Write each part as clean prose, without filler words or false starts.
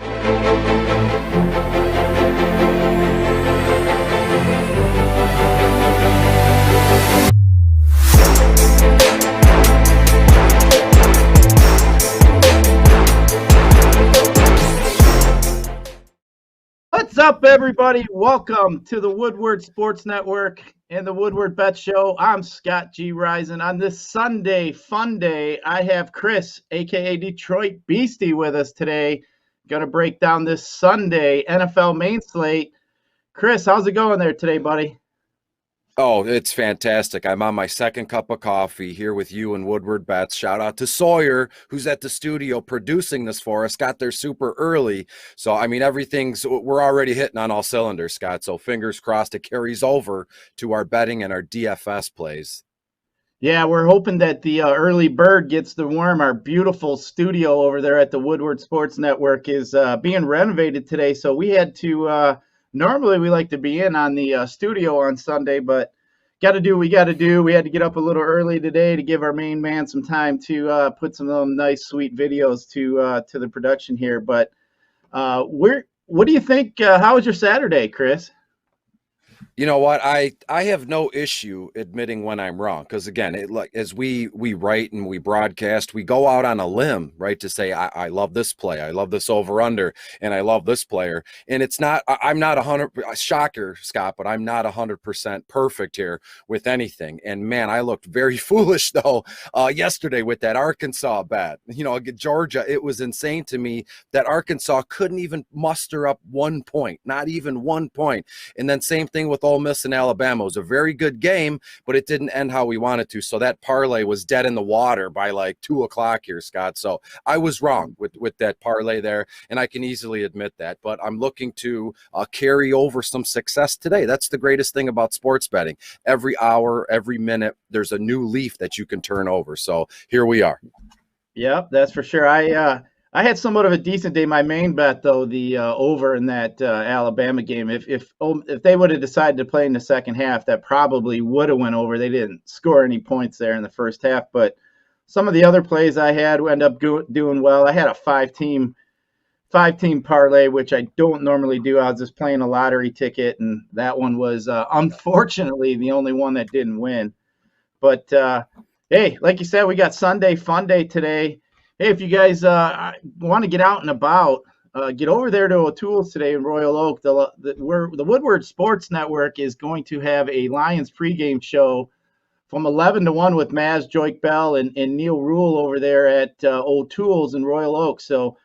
What's up, everybody? Welcome to the Woodward Sports Network and the Woodward Bets Show. I'm Scott G. Risen. On this Sunday fun day, I have Chris, a.k.a. Detroit Beastie, with us today. Going to break down this Sunday NFL main slate. Chris, how's it going there today, buddy? Oh, it's fantastic. I'm on my second cup of coffee here with you and Woodward Bets. Shout out to Sawyer, who's at the studio producing this for us. Got there super early. So, I mean, we're already hitting on all cylinders, Scott. So fingers crossed it carries over to our betting and our DFS plays. Yeah, we're hoping that the early bird gets the worm. Our beautiful studio over there at the Woodward Sports Network is being renovated today. So we had to... Normally, we like to be in on the studio on Sunday, but got to do what we got to do. We had to get up a little early today to give our main man some time to put some of them nice, sweet videos to the production here. But what do you think? How was your Saturday, Chris? You know what? I have no issue admitting when I'm wrong, because again, as we write and we broadcast, we go out on a limb, right, to say I love this play, I love this over under, and I love this player. And I'm not 100 shocker, Scott, but I'm not 100% perfect here with anything. And man, I looked very foolish though yesterday with that Arkansas bet. Georgia, it was insane to me that Arkansas couldn't even muster up 1 point, not even 1 point. And then same thing with Ole Miss and Alabama. It was a very good game, but it didn't end how we wanted to. So that parlay was dead in the water by like 2 o'clock here, Scott. So I was wrong with that parlay there, and I can easily admit that. But I'm looking to carry over some success today. That's the greatest thing about sports betting. Every hour, every minute, there's a new leaf that you can turn over. So here we are. Yep, that's for sure. I had somewhat of a decent day. My main bet, though, the over in that Alabama game. If they would have decided to play in the second half, that probably would have went over. They didn't score any points there in the first half, but some of the other plays I had end up doing well. I had a five-team parlay, which I don't normally do. I was just playing a lottery ticket, and that one was unfortunately the only one that didn't win. But hey, like you said, we got Sunday fun day today. Hey, if you guys want to get out and about, get over there to O'Toole's today in Royal Oak. The Woodward Sports Network is going to have a Lions pregame show from 11 to 1 with Maz Joik Bell and Neil Rule over there at O'Toole's in Royal Oak. So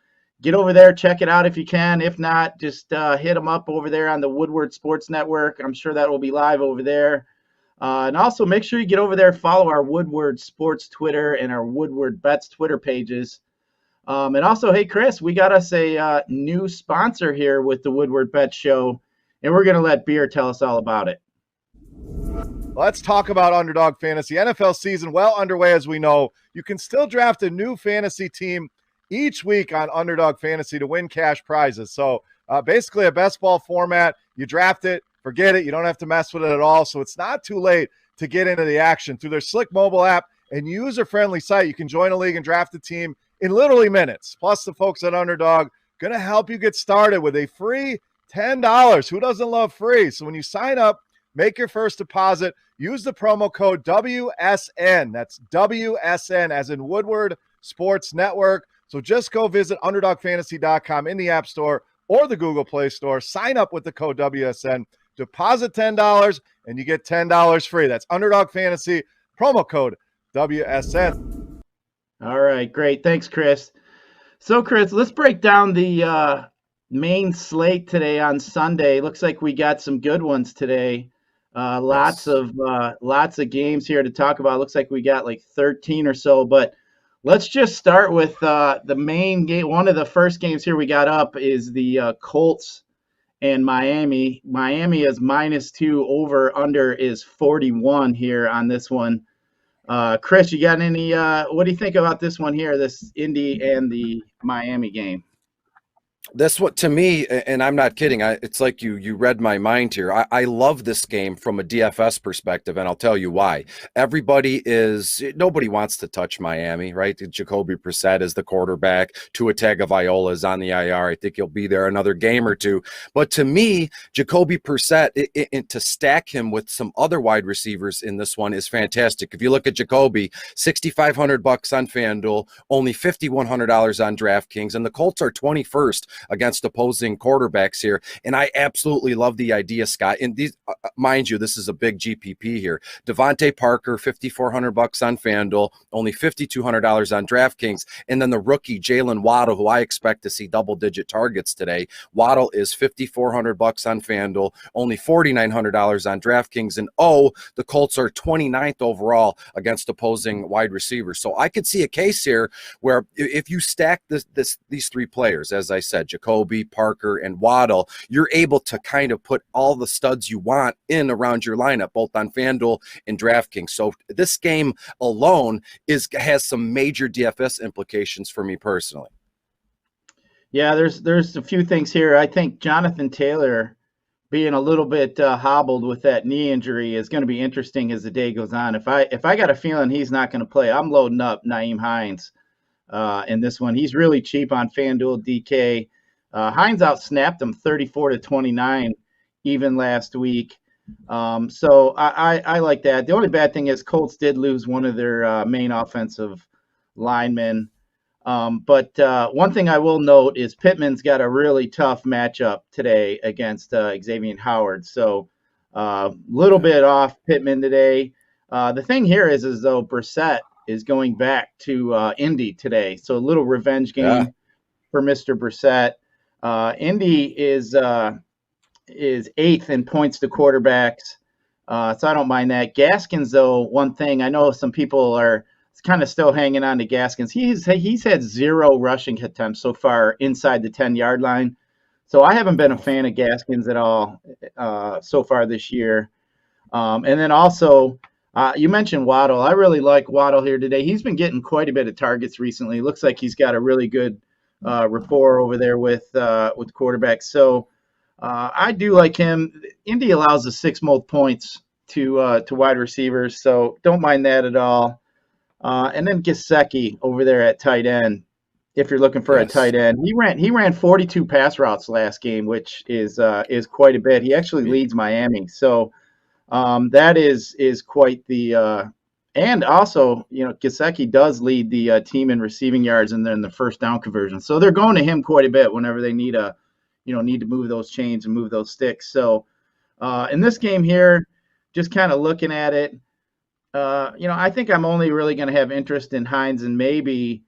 get over there, check it out if you can. If not, just hit them up over there on the Woodward Sports Network. I'm sure that will be live over there. And also make sure you get over there, follow our Woodward Sports Twitter and our Woodward Bets Twitter pages. And also, hey, Chris, we got us a new sponsor here with the Woodward Bets Show, and we're going to let Beer tell us all about it. Let's talk about Underdog Fantasy. NFL season well underway, as we know. You can still draft a new fantasy team each week on Underdog Fantasy to win cash prizes. So basically a best ball format. You draft it. Forget it. You don't have to mess with it at all. So it's not too late to get into the action. Through their slick mobile app and user-friendly site, you can join a league and draft a team in literally minutes. Plus, the folks at Underdog going to help you get started with a free $10. Who doesn't love free? So when you sign up, make your first deposit, use the promo code WSN. That's WSN as in Woodward Sports Network. So just go visit UnderdogFantasy.com in the App Store or the Google Play Store. Sign up with the code WSN. Deposit $10, and you get $10 free. That's Underdog Fantasy, promo code WSN. All right, great. Thanks, Chris. So, Chris, let's break down the main slate today on Sunday. Looks like we got some good ones today. Lots of games here to talk about. Looks like we got like 13 or so, but let's just start with the main game. One of the first games here we got up is the Colts and Miami. Miami is -2, over under is 41 here on this one. Chris, you got any what do you think about this one here, this Indy and the Miami game? That's what, to me, and I'm not kidding, it's like you read my mind here. I love this game from a DFS perspective, and I'll tell you why. Nobody wants to touch Miami, right? Jacoby Brissett is the quarterback. Tua Tagovailoa is on the IR. I think he'll be there another game or two. But to me, Jacoby Brissett, to stack him with some other wide receivers in this one is fantastic. If you look at Jacoby, $6,500 on FanDuel, only $5,100 on DraftKings, and the Colts are 21st against opposing quarterbacks here. And I absolutely love the idea, Scott. And these, mind you, this is a big GPP here. Devontae Parker, $5,400 on FanDuel, only $5,200 on DraftKings. And then the rookie Jalen Waddle, who I expect to see double-digit targets today. Waddle is $5,400 on FanDuel, only $4,900 on DraftKings. And the Colts are 29th overall against opposing wide receivers. So I could see a case here where if you stack these three players, as I said, Jacoby, Parker, and Waddle, you're able to kind of put all the studs you want in around your lineup, both on FanDuel and DraftKings. So this game alone has some major DFS implications for me personally. Yeah, there's a few things here. I think Jonathan Taylor being a little bit hobbled with that knee injury is going to be interesting as the day goes on. If I got a feeling he's not going to play, I'm loading up Nyheim Hines in this one. He's really cheap on FanDuel DK. Hines outsnapped him 34-29 even last week. So I like that. The only bad thing is Colts did lose one of their main offensive linemen. But one thing I will note is Pittman's got a really tough matchup today against Xavier Howard. So a little bit off Pittman today. The thing here is though Brissett is going back to Indy today. So a little revenge game for Mr. Brissett. Indy is 8th in points to quarterbacks, so I don't mind that. Gaskins, though, one thing, I know some people are kind of still hanging on to Gaskins. He's had 0 rushing attempts so far inside the 10-yard line, so I haven't been a fan of Gaskins at all so far this year. And then also, you mentioned Waddle. I really like Waddle here today. He's been getting quite a bit of targets recently. Looks like he's got a really good rapport over there with quarterbacks. So I do like him. Indy allows the 6 most points to wide receivers, so don't mind that at all. And then Gesicki over there at tight end. If you're looking for a tight end, he ran 42 pass routes last game, which is quite a bit. He actually leads Miami, so that is quite the. And also, Gesicki does lead the team in receiving yards and then the first down conversion. So they're going to him quite a bit whenever they need to move those chains and move those sticks. So in this game here, just kind of looking at it, I think I'm only really going to have interest in Hines and maybe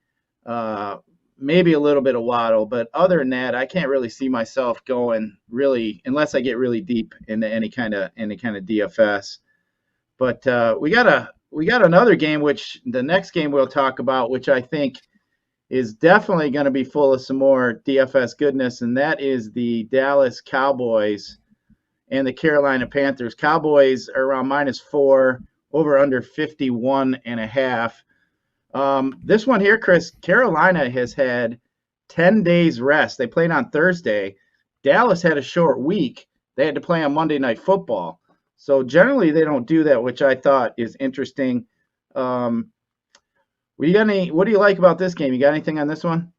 a little bit of Waddle. But other than that, I can't really see myself going really unless I get really deep into any kind of DFS. But we got another game, which the next game we'll talk about, which I think is definitely going to be full of some more DFS goodness, and that is the Dallas Cowboys and the Carolina Panthers. Cowboys are around -4, over under 51.5. This one here, Chris, Carolina has had 10 days rest. They played on Thursday. Dallas had a short week. They had to play on Monday Night Football. So generally they don't do that, which I thought is interesting. What do you like about this game? You got anything on this one?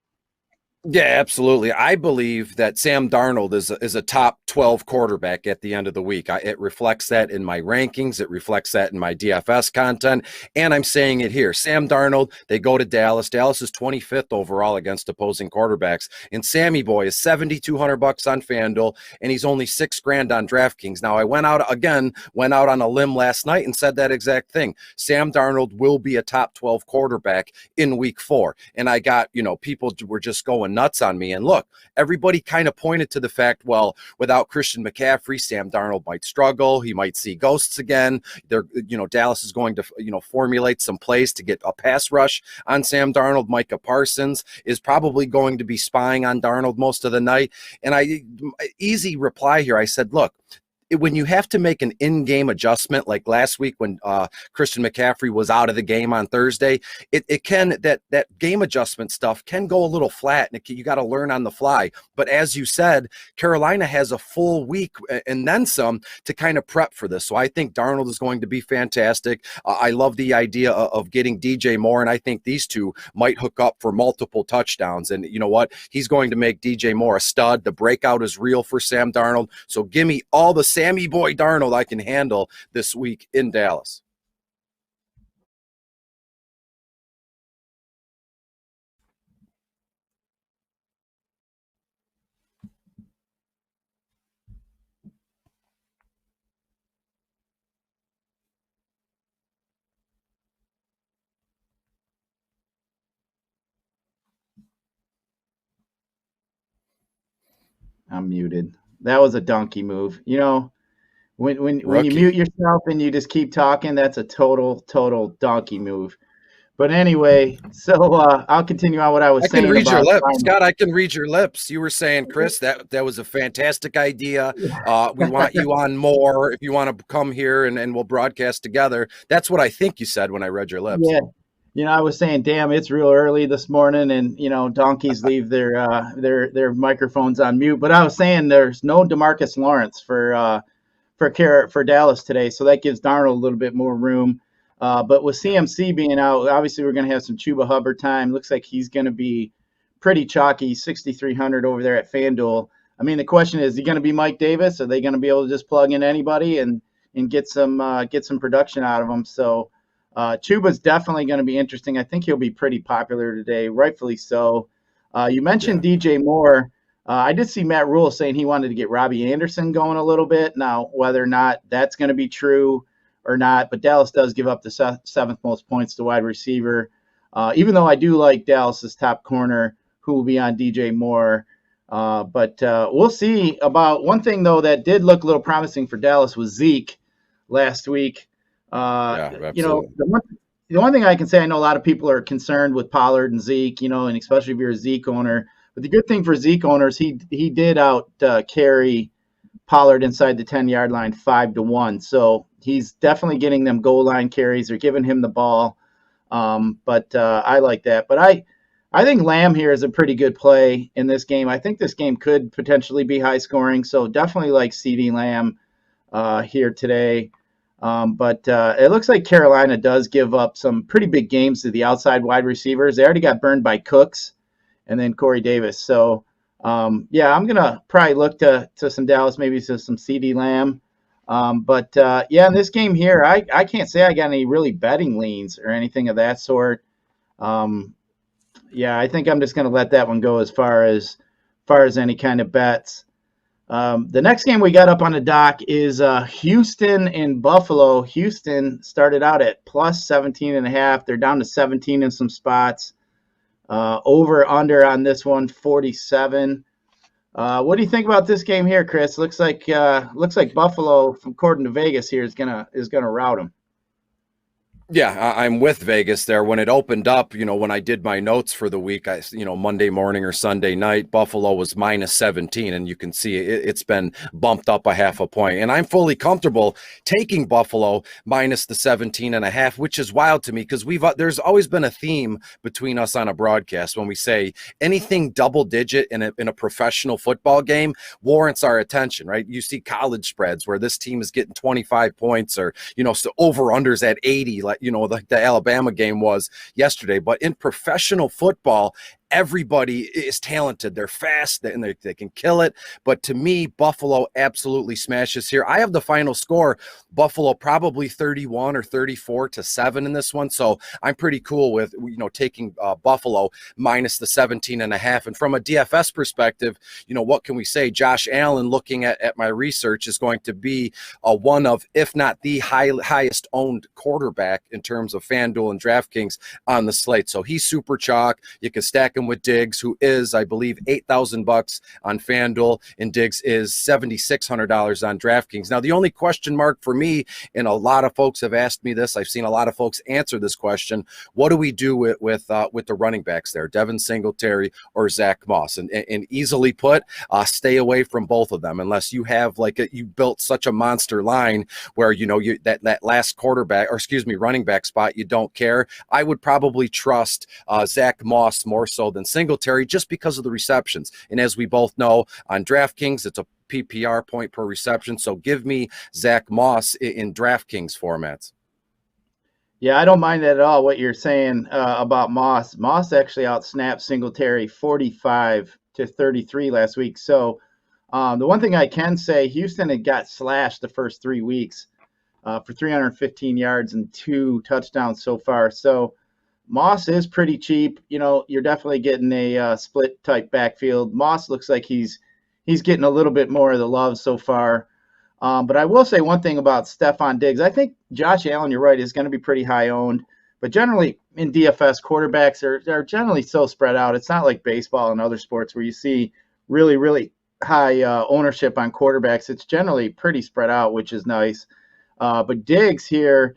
Yeah, absolutely. I believe that Sam Darnold is a top 12 quarterback at the end of the week. It reflects that in my rankings. It reflects that in my DFS content. And I'm saying it here. Sam Darnold, they go to Dallas. Dallas is 25th overall against opposing quarterbacks. And Sammy Boy is $7,200 on FanDuel, and he's only $6,000 on DraftKings. Now, I went out on a limb last night and said that exact thing. Sam Darnold will be a top 12 quarterback in week 4. And I got, people were just going nuts on me. And look, everybody kind of pointed to the fact, well, without Christian McCaffrey, Sam Darnold might struggle. He might see ghosts again. Dallas is going to, formulate some plays to get a pass rush on Sam Darnold. Micah Parsons is probably going to be spying on Darnold most of the night. And easy reply here. I said, look, when you have to make an in-game adjustment, like last week when Christian McCaffrey was out of the game on Thursday, it can, that game adjustment stuff can go a little flat, and you got to learn on the fly. But as you said, Carolina has a full week and then some to kind of prep for this. So I think Darnold is going to be fantastic. I love the idea of getting DJ Moore, and I think these two might hook up for multiple touchdowns. And you know what? He's going to make DJ Moore a stud. The breakout is real for Sam Darnold. So give me all the Sammy boy Darnold I can handle this week in Dallas. I'm muted. That was a donkey move. You know, when you mute yourself and you just keep talking, that's a total donkey move. But anyway, so I'll continue on what I was saying. I can read your lips, Darnold. Scott. I can read your lips. You were saying, Chris, that was a fantastic idea. We want you on more if you want to come here and we'll broadcast together. That's what I think you said when I read your lips. Yeah. You know, I was saying, damn, it's real early this morning, and you know, donkeys leave their microphones on mute. But I was saying, there's no DeMarcus Lawrence for Dallas today, so that gives Darnold a little bit more room. But with CMC being out, obviously we're going to have some Chuba Hubbard time. Looks like he's going to be pretty chalky, 6,300 over there at FanDuel. I mean, the question is he going to be Mike Davis? Are they going to be able to just plug in anybody and get some production out of them? So. Chuba's definitely going to be interesting. I think he'll be pretty popular today, rightfully so. You mentioned DJ Moore. I did see Matt Rule saying he wanted to get Robbie Anderson going a little bit. Now, whether or not that's going to be true or not, but Dallas does give up the seventh most points to wide receiver. Even though I do like Dallas's top corner, who will be on DJ Moore. But we'll see. About one thing, though, that did look a little promising for Dallas was Zeke last week. You know, the one thing I can say, I know a lot of people are concerned with Pollard and Zeke, you know, and especially if you're a Zeke owner. But the good thing for Zeke owners, he did out carry Pollard inside the 10-yard line 5-1. So he's definitely getting them goal line carries. They're giving him the ball. But I like that. But I think Lamb here is a pretty good play in this game. I think this game could potentially be high scoring. So definitely like CeeDee Lamb here today. But it looks like Carolina does give up some pretty big games to the outside wide receivers. They already got burned by Cooks and then Corey Davis. So, yeah, I'm going to probably look to some Dallas, maybe to some CeeDee Lamb. But yeah, in this game here, I can't say I got any really betting leans or anything of that sort. Yeah, I think I'm just going to let that one go as far as any kind of bets. The next game we got up on the dock is Houston and Buffalo. Houston started out at plus 17.5. They're down to 17 in some spots. Over under on this one, 47. What do you think about this game here, Chris? Looks like Buffalo, according to Vegas, here is gonna rout them. Yeah, I'm with Vegas there. When it opened up, you know, when I did my notes for the week, Monday morning or Sunday night, Buffalo was minus 17, and you can see it's been bumped up a half a point. And I'm fully comfortable taking Buffalo minus the 17.5, which is wild to me because there's always been a theme between us on a broadcast when we say anything double digit in a professional football game warrants our attention, right? You see college spreads where this team is getting 25 points or, so over-unders at 80, like the Alabama game was yesterday. But in professional football, everybody is talented. They're fast and they can kill it. But to me, Buffalo absolutely smashes here. I have the final score, Buffalo probably 31 or 34-7 in this one. So I'm pretty cool with, taking Buffalo minus the 17.5. And from a DFS perspective, what can we say? Josh Allen, looking at my research, is going to be one of, if not the highest owned quarterback in terms of FanDuel and DraftKings on the slate. So he's super chalk. You can stack him him with Diggs, who is, I believe, $8,000 on FanDuel, and Diggs is $7,600 on DraftKings. Now, the only question mark for me, and a lot of folks have asked me this, I've seen a lot of folks answer this question: what do we do with the running backs there, Devin Singletary or Zach Moss? And easily put, stay away from both of them unless you have you built such a monster line where that last running back spot you don't care. I would probably trust Zach Moss more so than Singletary just because of the receptions. And as we both know, on DraftKings, it's a PPR point per reception. So give me Zach Moss in DraftKings formats. Yeah, I don't mind that at all, what you're saying about Moss. Moss actually outsnapped Singletary 45-33 last week. So the one thing I can say, Houston had got slashed the first 3 weeks for 315 yards and 2 touchdowns so far. So Moss is pretty cheap. You're definitely getting a split type backfield. Moss looks like he's getting a little bit more of the love so far. But I will say one thing about Stephon Diggs. I think Josh Allen, you're right, is going to be pretty high owned. But generally in DFS, quarterbacks are generally so spread out. It's not like baseball and other sports where you see really, really high ownership on quarterbacks. It's generally pretty spread out, which is nice. But Diggs here,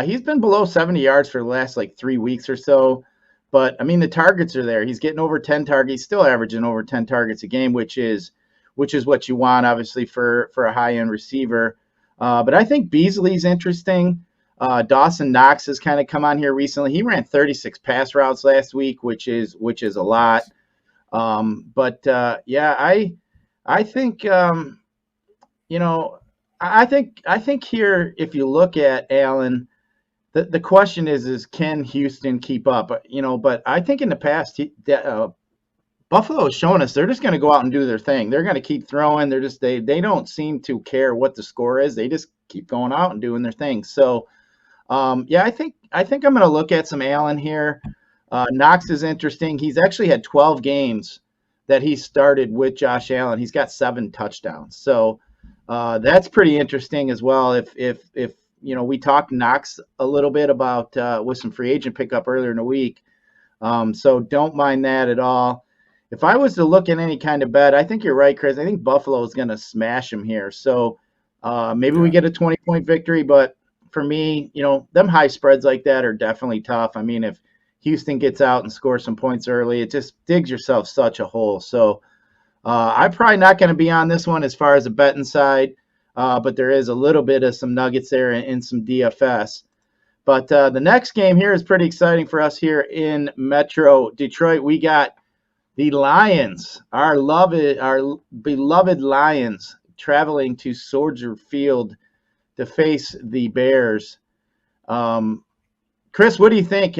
he's been below 70 yards for the last 3 weeks or so. But, I mean, the targets are there. He's getting over 10 targets. He's still averaging over 10 targets a game, which is what you want, obviously, for a high-end receiver. But I think Beasley's interesting. Dawson Knox has kind of come on here recently. He ran 36 pass routes last week, which is a lot. I think I think here, if you look at Allen, the question is can Houston keep up? But I think in the past, Buffalo has shown us they're just going to go out and do their thing. They're going to keep throwing. They don't seem to care what the score is. They just keep going out and doing their thing. So, I think I'm going to look at some Allen here. Knox is interesting. He's actually had 12 games that he started with Josh Allen. He's got 7 touchdowns. So that's pretty interesting as well. If we talked Knox a little bit about with some free agent pickup earlier in the week. So don't mind that at all. If I was to look at any kind of bet, I think you're right, Chris. I think Buffalo is going to smash him here. So maybe we get a 20-point victory. But for me, them high spreads like that are definitely tough. I mean, if Houston gets out and scores some points early, it just digs yourself such a hole. So I'm probably not going to be on this one as far as a betting side. But there is a little bit of some nuggets there in some DFS. But the next game here is pretty exciting for us here in Metro Detroit. We got the Lions, our beloved Lions, traveling to Soldier Field to face the Bears. Chris, what do you think?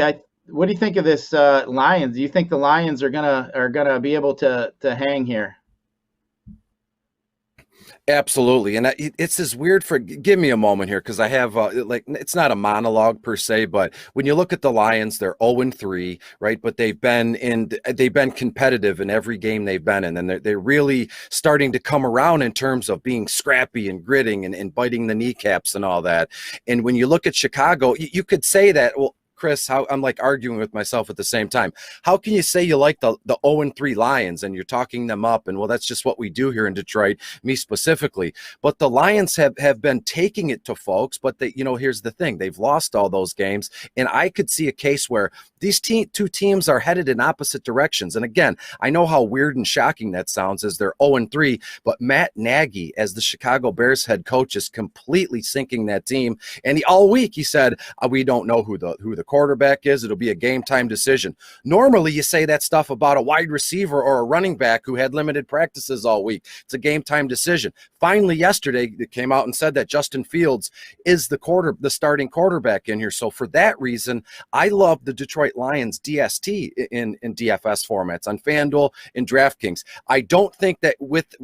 What do you think of this Lions? Do you think the Lions are gonna be able to hang here? Absolutely. And it's this weird give me a moment here, because I have it's not a monologue per se, but when you look at the Lions, they're 0-3, right? But they've been competitive in every game they've been in, and they're really starting to come around in terms of being scrappy and gritting and biting the kneecaps and all that. And when you look at Chicago, you could say that, well, Chris, how I'm arguing with myself at the same time. How can you say you like the 0-3 Lions and you're talking them up? And well, that's just what we do here in Detroit, me specifically. But the Lions have been taking it to folks, but here's the thing. They've lost all those games. And I could see a case where these two teams are headed in opposite directions. And again, I know how weird and shocking that sounds as they're 0-3, but Matt Nagy, as the Chicago Bears head coach, is completely sinking that team. And all week he said, we don't know who the quarterback is. It'll be a game time decision. Normally you say that stuff about a wide receiver or a running back who had limited practices all week. It's a game time decision. Finally yesterday they came out and said that Justin Fields is the starting quarterback in here. So for that reason, I love the Detroit Lions DST in DFS formats on FanDuel and DraftKings. I don't think that with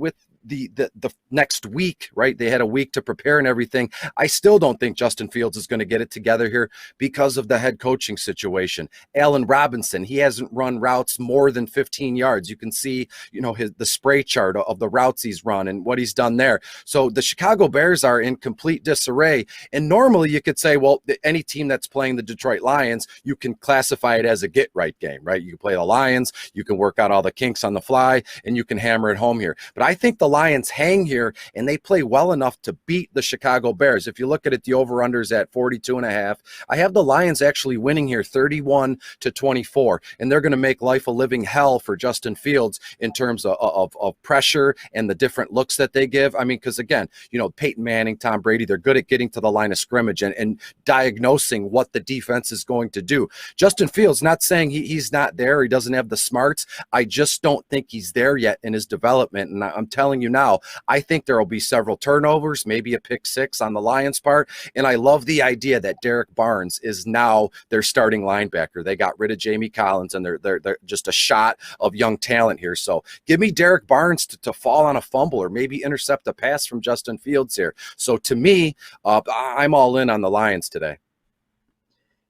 the next week, right? They had a week to prepare and everything. I still don't think Justin Fields is going to get it together here because of the head coaching situation. Allen Robinson, he hasn't run routes more than 15 yards. You can see, the spray chart of the routes he's run and what he's done there. So the Chicago Bears are in complete disarray. And normally you could say, well, any team that's playing the Detroit Lions, you can classify it as a get-right game, right? You can play the Lions, you can work out all the kinks on the fly, and you can hammer it home here. But I think the Lions hang here, and they play well enough to beat the Chicago Bears. If you look at it, the over-unders at 42.5. I have the Lions actually winning here 31-24, and they're going to make life a living hell for Justin Fields in terms of pressure and the different looks that they give. I mean, because again, Peyton Manning, Tom Brady, they're good at getting to the line of scrimmage and diagnosing what the defense is going to do. Justin Fields, not saying he's not there, he doesn't have the smarts. I just don't think he's there yet in his development. And I'm telling you now, I think there will be several turnovers, maybe a pick six on the Lions' part. And I love the idea that Derek Barnes is now their starting linebacker. They got rid of Jamie Collins, and they're just a shot of young talent here. So give me Derek Barnes to fall on a fumble or maybe intercept a pass from Justin Fields here. So to me, I'm all in on the Lions today.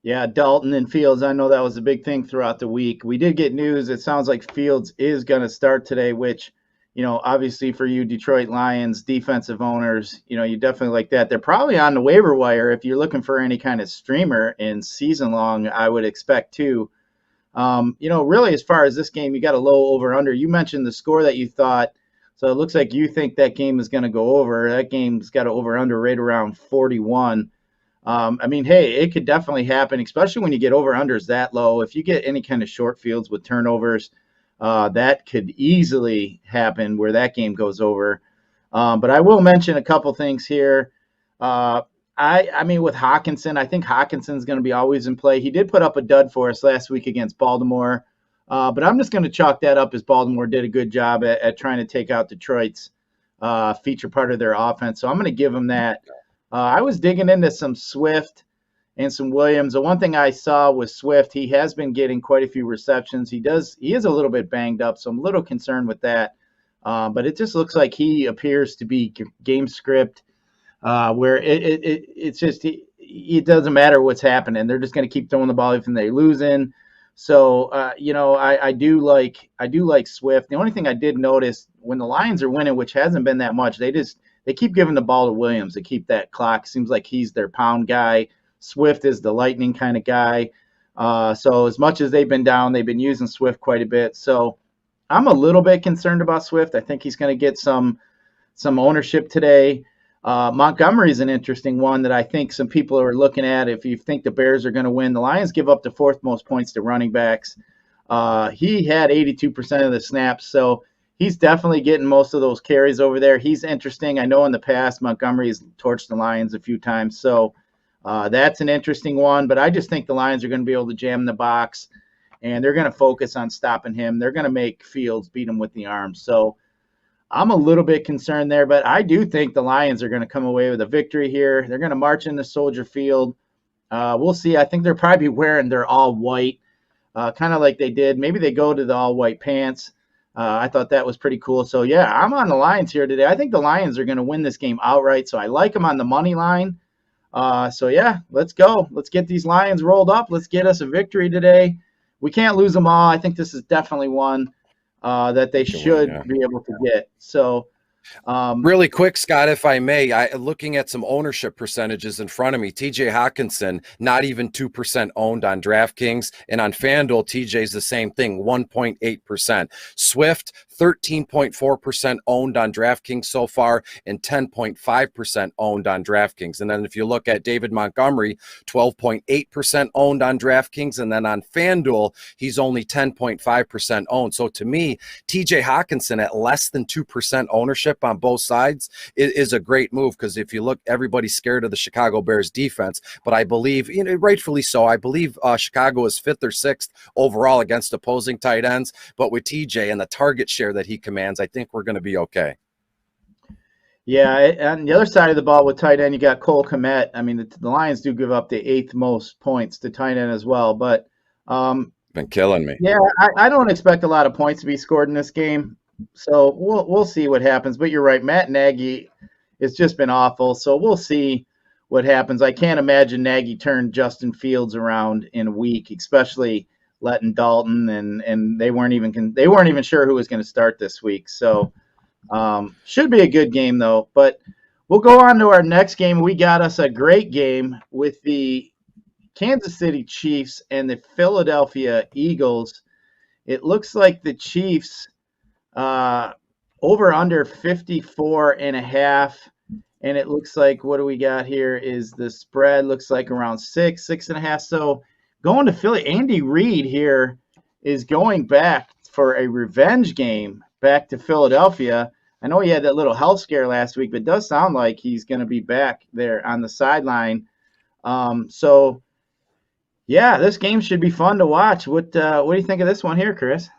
Yeah, Dalton and Fields, I know that was a big thing throughout the week. We did get news. It sounds like Fields is going to start today, which, obviously for you Detroit Lions defensive owners, you definitely like that. They're probably on the waiver wire if you're looking for any kind of streamer in season long, I would expect too. Really as far as this game, you got a low over under. You mentioned the score that you thought, so it looks like you think that game is going to go over. That game's got an over under right around 41. Hey, it could definitely happen, especially when you get over-unders that low. If you get any kind of short fields with turnovers, that could easily happen where that game goes over. But I will mention a couple things here. With Hawkinson, I think Hawkinson's going to be always in play. He did put up a dud for us last week against Baltimore, but I'm just going to chalk that up as Baltimore did a good job at trying to take out Detroit's feature part of their offense. So I'm going to give him that. I was digging into some Swift and some Williams. The one thing I saw was Swift. He has been getting quite a few receptions. He is a little bit banged up, so I'm a little concerned with that. But it just looks like he appears to be game script, where it's just it doesn't matter what's happening. They're just going to keep throwing the ball even they losing. So I do like Swift. The only thing I did notice when the Lions are winning, which hasn't been that much, they keep giving the ball to Williams to keep that clock. Seems like he's their pound guy. Swift is the lightning kind of guy. So as much as they've been down, they've been using Swift quite a bit. So I'm a little bit concerned about Swift. I think he's going to get some ownership today. Montgomery's an interesting one that I think some people are looking at. If you think the Bears are going to win, the Lions give up the fourth most points to running backs. He had 82% of the snaps, so he's definitely getting most of those carries over there. He's interesting. I know in the past Montgomery has torched the Lions a few times, so that's an interesting one. But I just think the Lions are going to be able to jam the box, and they're going to focus on stopping him. They're going to make Fields beat him with the arms. So I'm a little bit concerned there, but I do think the Lions are going to come away with a victory here. They're going to march into Soldier Field. We'll see. I think they're probably wearing their all white, kind of like they did. Maybe they go to the all white pants. I thought that was pretty cool. So, yeah, I'm on the Lions here today. I think the Lions are going to win this game outright, so I like them on the money line. Yeah, let's go. Let's get these Lions rolled up. Let's get us a victory today. We can't lose them all. I think this is definitely one that they should be able to get. So, really quick, Scott, if I may, looking at some ownership percentages in front of me, TJ Hawkinson, not even 2% owned on DraftKings, and on FanDuel, TJ's the same thing, 1.8%. Swift, 13.4% owned on DraftKings so far, and 10.5% owned on DraftKings. And then if you look at David Montgomery, 12.8% owned on DraftKings, and then on FanDuel, he's only 10.5% owned. So to me, TJ Hawkinson at less than 2% ownership on both sides is a great move, because if you look, everybody's scared of the Chicago Bears defense, but I believe, rightfully so, I believe Chicago is 5th or 6th overall against opposing tight ends, but with TJ and the target share that he commands, I think we're going to be okay. Yeah, on the other side of the ball with tight end, you got Cole Kmet. I mean, the Lions do give up the 8th most points to tight end as well, but been killing me. Yeah, I don't expect a lot of points to be scored in this game. So we'll see what happens. But you're right, Matt Nagy has just been awful. So we'll see what happens. I can't imagine Nagy turned Justin Fields around in a week, especially letting Dalton and they weren't even sure who was going to start this week. So should be a good game though. But we'll go on to our next game. We got us a great game with the Kansas City Chiefs and the Philadelphia Eagles. It looks like the Chiefs over under 54.5. And it looks like what do we got here is the spread looks like around 6.5. So going to Philly, Andy Reid here is going back for a revenge game back to Philadelphia. I know he had that little health scare last week, but it does sound like he's going to be back there on the sideline. So, yeah, this game should be fun to watch. What do you think of this one here, Chris?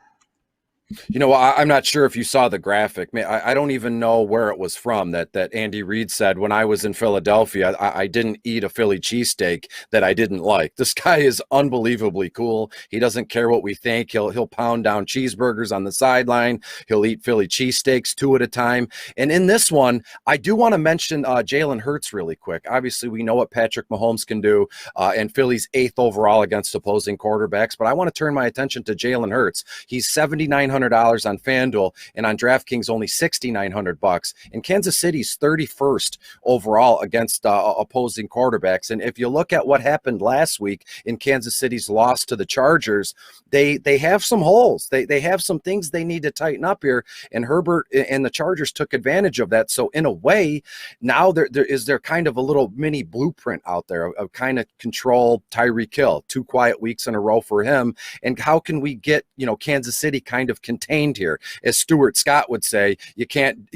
You know, I'm not sure if you saw the graphic. I don't even know where it was from that Andy Reid said when I was in Philadelphia, I didn't eat a Philly cheesesteak that I didn't like. This guy is unbelievably cool. He doesn't care what we think. He'll pound down cheeseburgers on the sideline. He'll eat Philly cheesesteaks 2 at a time. And in this one, I do want to mention Jalen Hurts really quick. Obviously, we know what Patrick Mahomes can do, and Philly's 8th overall against opposing quarterbacks. But I want to turn my attention to Jalen Hurts. He's $7,900 on FanDuel, and on DraftKings only $6,900. And Kansas City's 31st overall against opposing quarterbacks. And if you look at what happened last week in Kansas City's loss to the Chargers, they have some holes. They have some things they need to tighten up here. And Herbert and the Chargers took advantage of that. So in a way, now there is kind of a little mini blueprint out there of kind of control Tyreek Hill. 2 quiet weeks in a row for him. And how can we get Kansas City kind of contained here? As Stuart Scott would say, you can't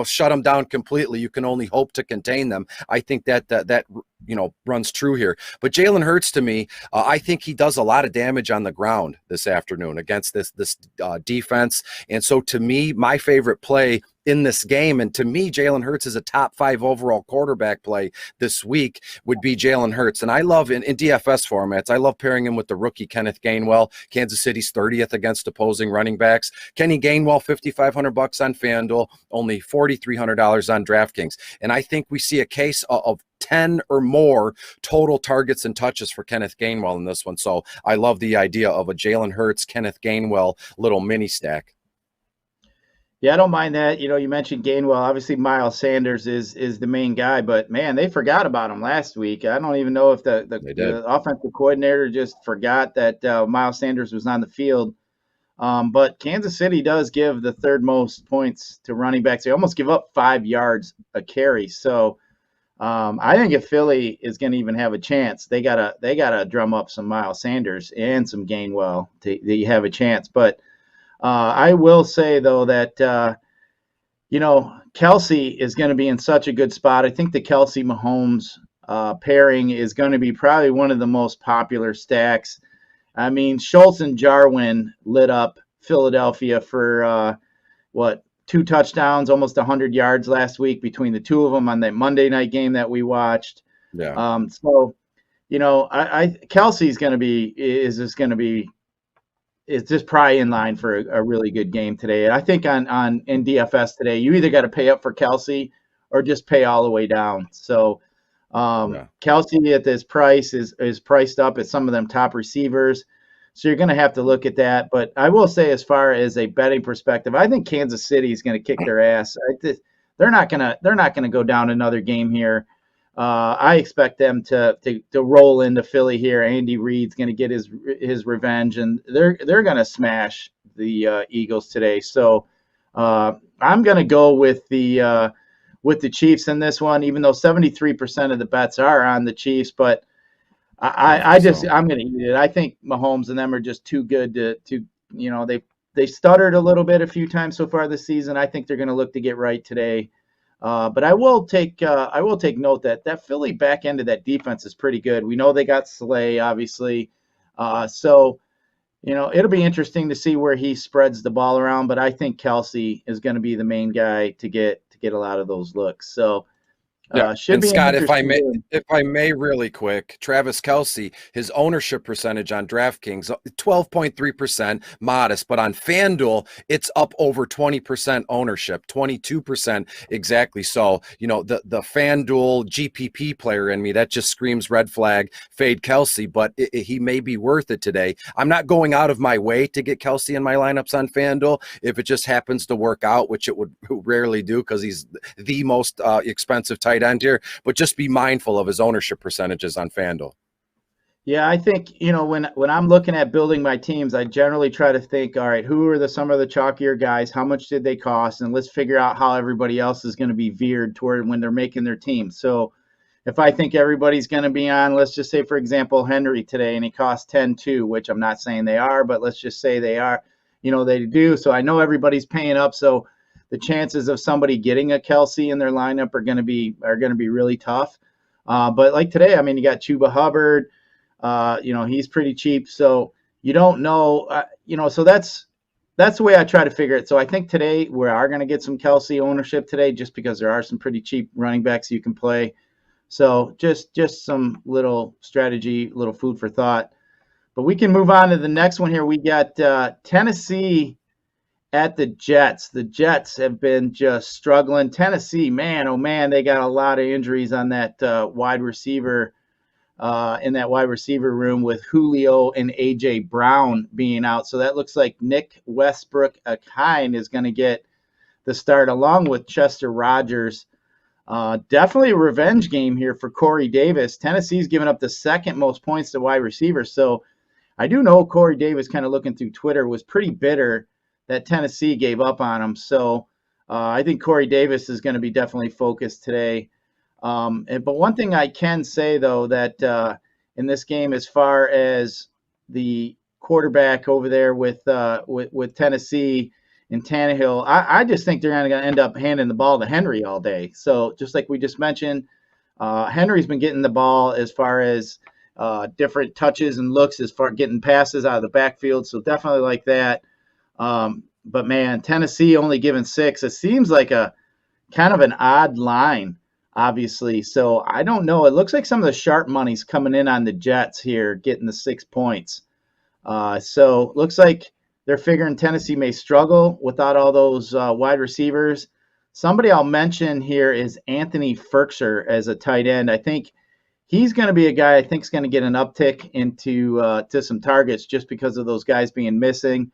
shut them down completely. You can only hope to contain them. I think that runs true here. But Jalen Hurts, to me, I think he does a lot of damage on the ground this afternoon against this defense. And so to me, my favorite play in this game, and to me, Jalen Hurts is a top 5 overall quarterback play this week, would be Jalen Hurts. And I love in DFS formats, I love pairing him with the rookie Kenneth Gainwell. Kansas City's 30th against opposing running backs. Kenny Gainwell, $5,500 on FanDuel, only $4,300 on DraftKings. And I think we see a case of 10 or more total targets and touches for Kenneth Gainwell in this one. So I love the idea of a Jalen Hurts, Kenneth Gainwell little mini stack. Yeah, I don't mind that. You mentioned Gainwell. Obviously, Miles Sanders is the main guy, but man, they forgot about him last week. I don't even know if the offensive coordinator just forgot that Miles Sanders was on the field. But Kansas City does give the 3rd most points to running backs. They almost give up 5 yards a carry. So I think if Philly is going to even have a chance, they gotta drum up some Miles Sanders and some Gainwell to have a chance. But I will say though that Kelsey is going to be in such a good spot. I think the Kelsey Mahomes pairing is going to be probably one of the most popular stacks. I mean, Schultz and Jarwin lit up Philadelphia for 2 touchdowns, almost 100 yards last week between the 2 of them on that Monday night game that we watched. Yeah. Kelsey's is just probably in line for a really good game today. And I think in DFS today, you either got to pay up for Kelsey or just pay all the way down. So Kelsey at this price is priced up at some of them top receivers. So you're going to have to look at that. But I will say, as far as a betting perspective, I think Kansas City is going to kick their ass. They're not going to go down another game here. I expect them to roll into Philly here. Andy Reid's going to get his revenge, and they're going to smash the Eagles today. So I'm going to go with the Chiefs in this one, even though 73% of the bets are on the Chiefs. But I'm going to eat it. I think Mahomes and them are just too good to they stuttered a little bit a few times so far this season. I think they're going to look to get right today. But I will take note that Philly back end of that defense is pretty good. We know they got Slay, obviously. So it'll be interesting to see where he spreads the ball around. But I think Kelsey is going to be the main guy to get a lot of those looks. So Should And be an Scott, interesting game. if I may, really quick, Travis Kelce, his ownership percentage on DraftKings, 12.3%, modest, but on FanDuel, it's up over 20% ownership, 22% exactly. So, the FanDuel GPP player in me, that just screams red flag, fade Kelce, but he may be worth it today. I'm not going out of my way to get Kelce in my lineups on FanDuel. If it just happens to work out, which it would rarely do because he's the most expensive tight end here, but just be mindful of his ownership percentages on FanDuel. Yeah, I think, when I'm looking at building my teams, I generally try to think, all right, who are some of the chalkier guys? How much did they cost? And let's figure out how everybody else is going to be veered toward when they're making their team. So if I think everybody's going to be on, let's just say, for example, Henry today, and he costs 10-2, which I'm not saying they are, but let's just say they are, they do. So I know everybody's paying up. So the chances of somebody getting a Kelce in their lineup are going to be really tough. But like today, I mean, you got Chuba Hubbard. He's pretty cheap, so you don't know. So that's the way I try to figure it. So I think today we are going to get some Kelce ownership today, just because there are some pretty cheap running backs you can play. So just some little strategy, little food for thought. But we can move on to the next one here. We got Tennessee at the Jets. The Jets have been just struggling. Tennessee, man, oh man, they got a lot of injuries on that wide receiver in that wide receiver room, with Julio and A.J. Brown being out. So that looks like Nick Westbrook-Akine is going to get the start along with Chester Rogers. Definitely a revenge game here for Corey Davis. Tennessee's given up the second most points to wide receivers. So I do know Corey Davis, kind of looking through Twitter, was pretty bitter that Tennessee gave up on him. So I think Corey Davis is going to be definitely focused today. But one thing I can say, though, that in this game, as far as the quarterback over there with Tennessee and Tannehill, I just think they're going to end up handing the ball to Henry all day. So just like we just mentioned, Henry's been getting the ball as far as different touches and looks, as far getting passes out of the backfield. So definitely like that. But man, Tennessee only given 6. It seems like a kind of an odd line, obviously. So I don't know. It looks like some of the sharp money's coming in on the Jets here, getting the 6 points. So looks like they're figuring Tennessee may struggle without all those wide receivers. Somebody I'll mention here is Anthony Fercher as a tight end. I think he's going to be a guy I think is going to get an uptick into to some targets, just because of those guys being missing.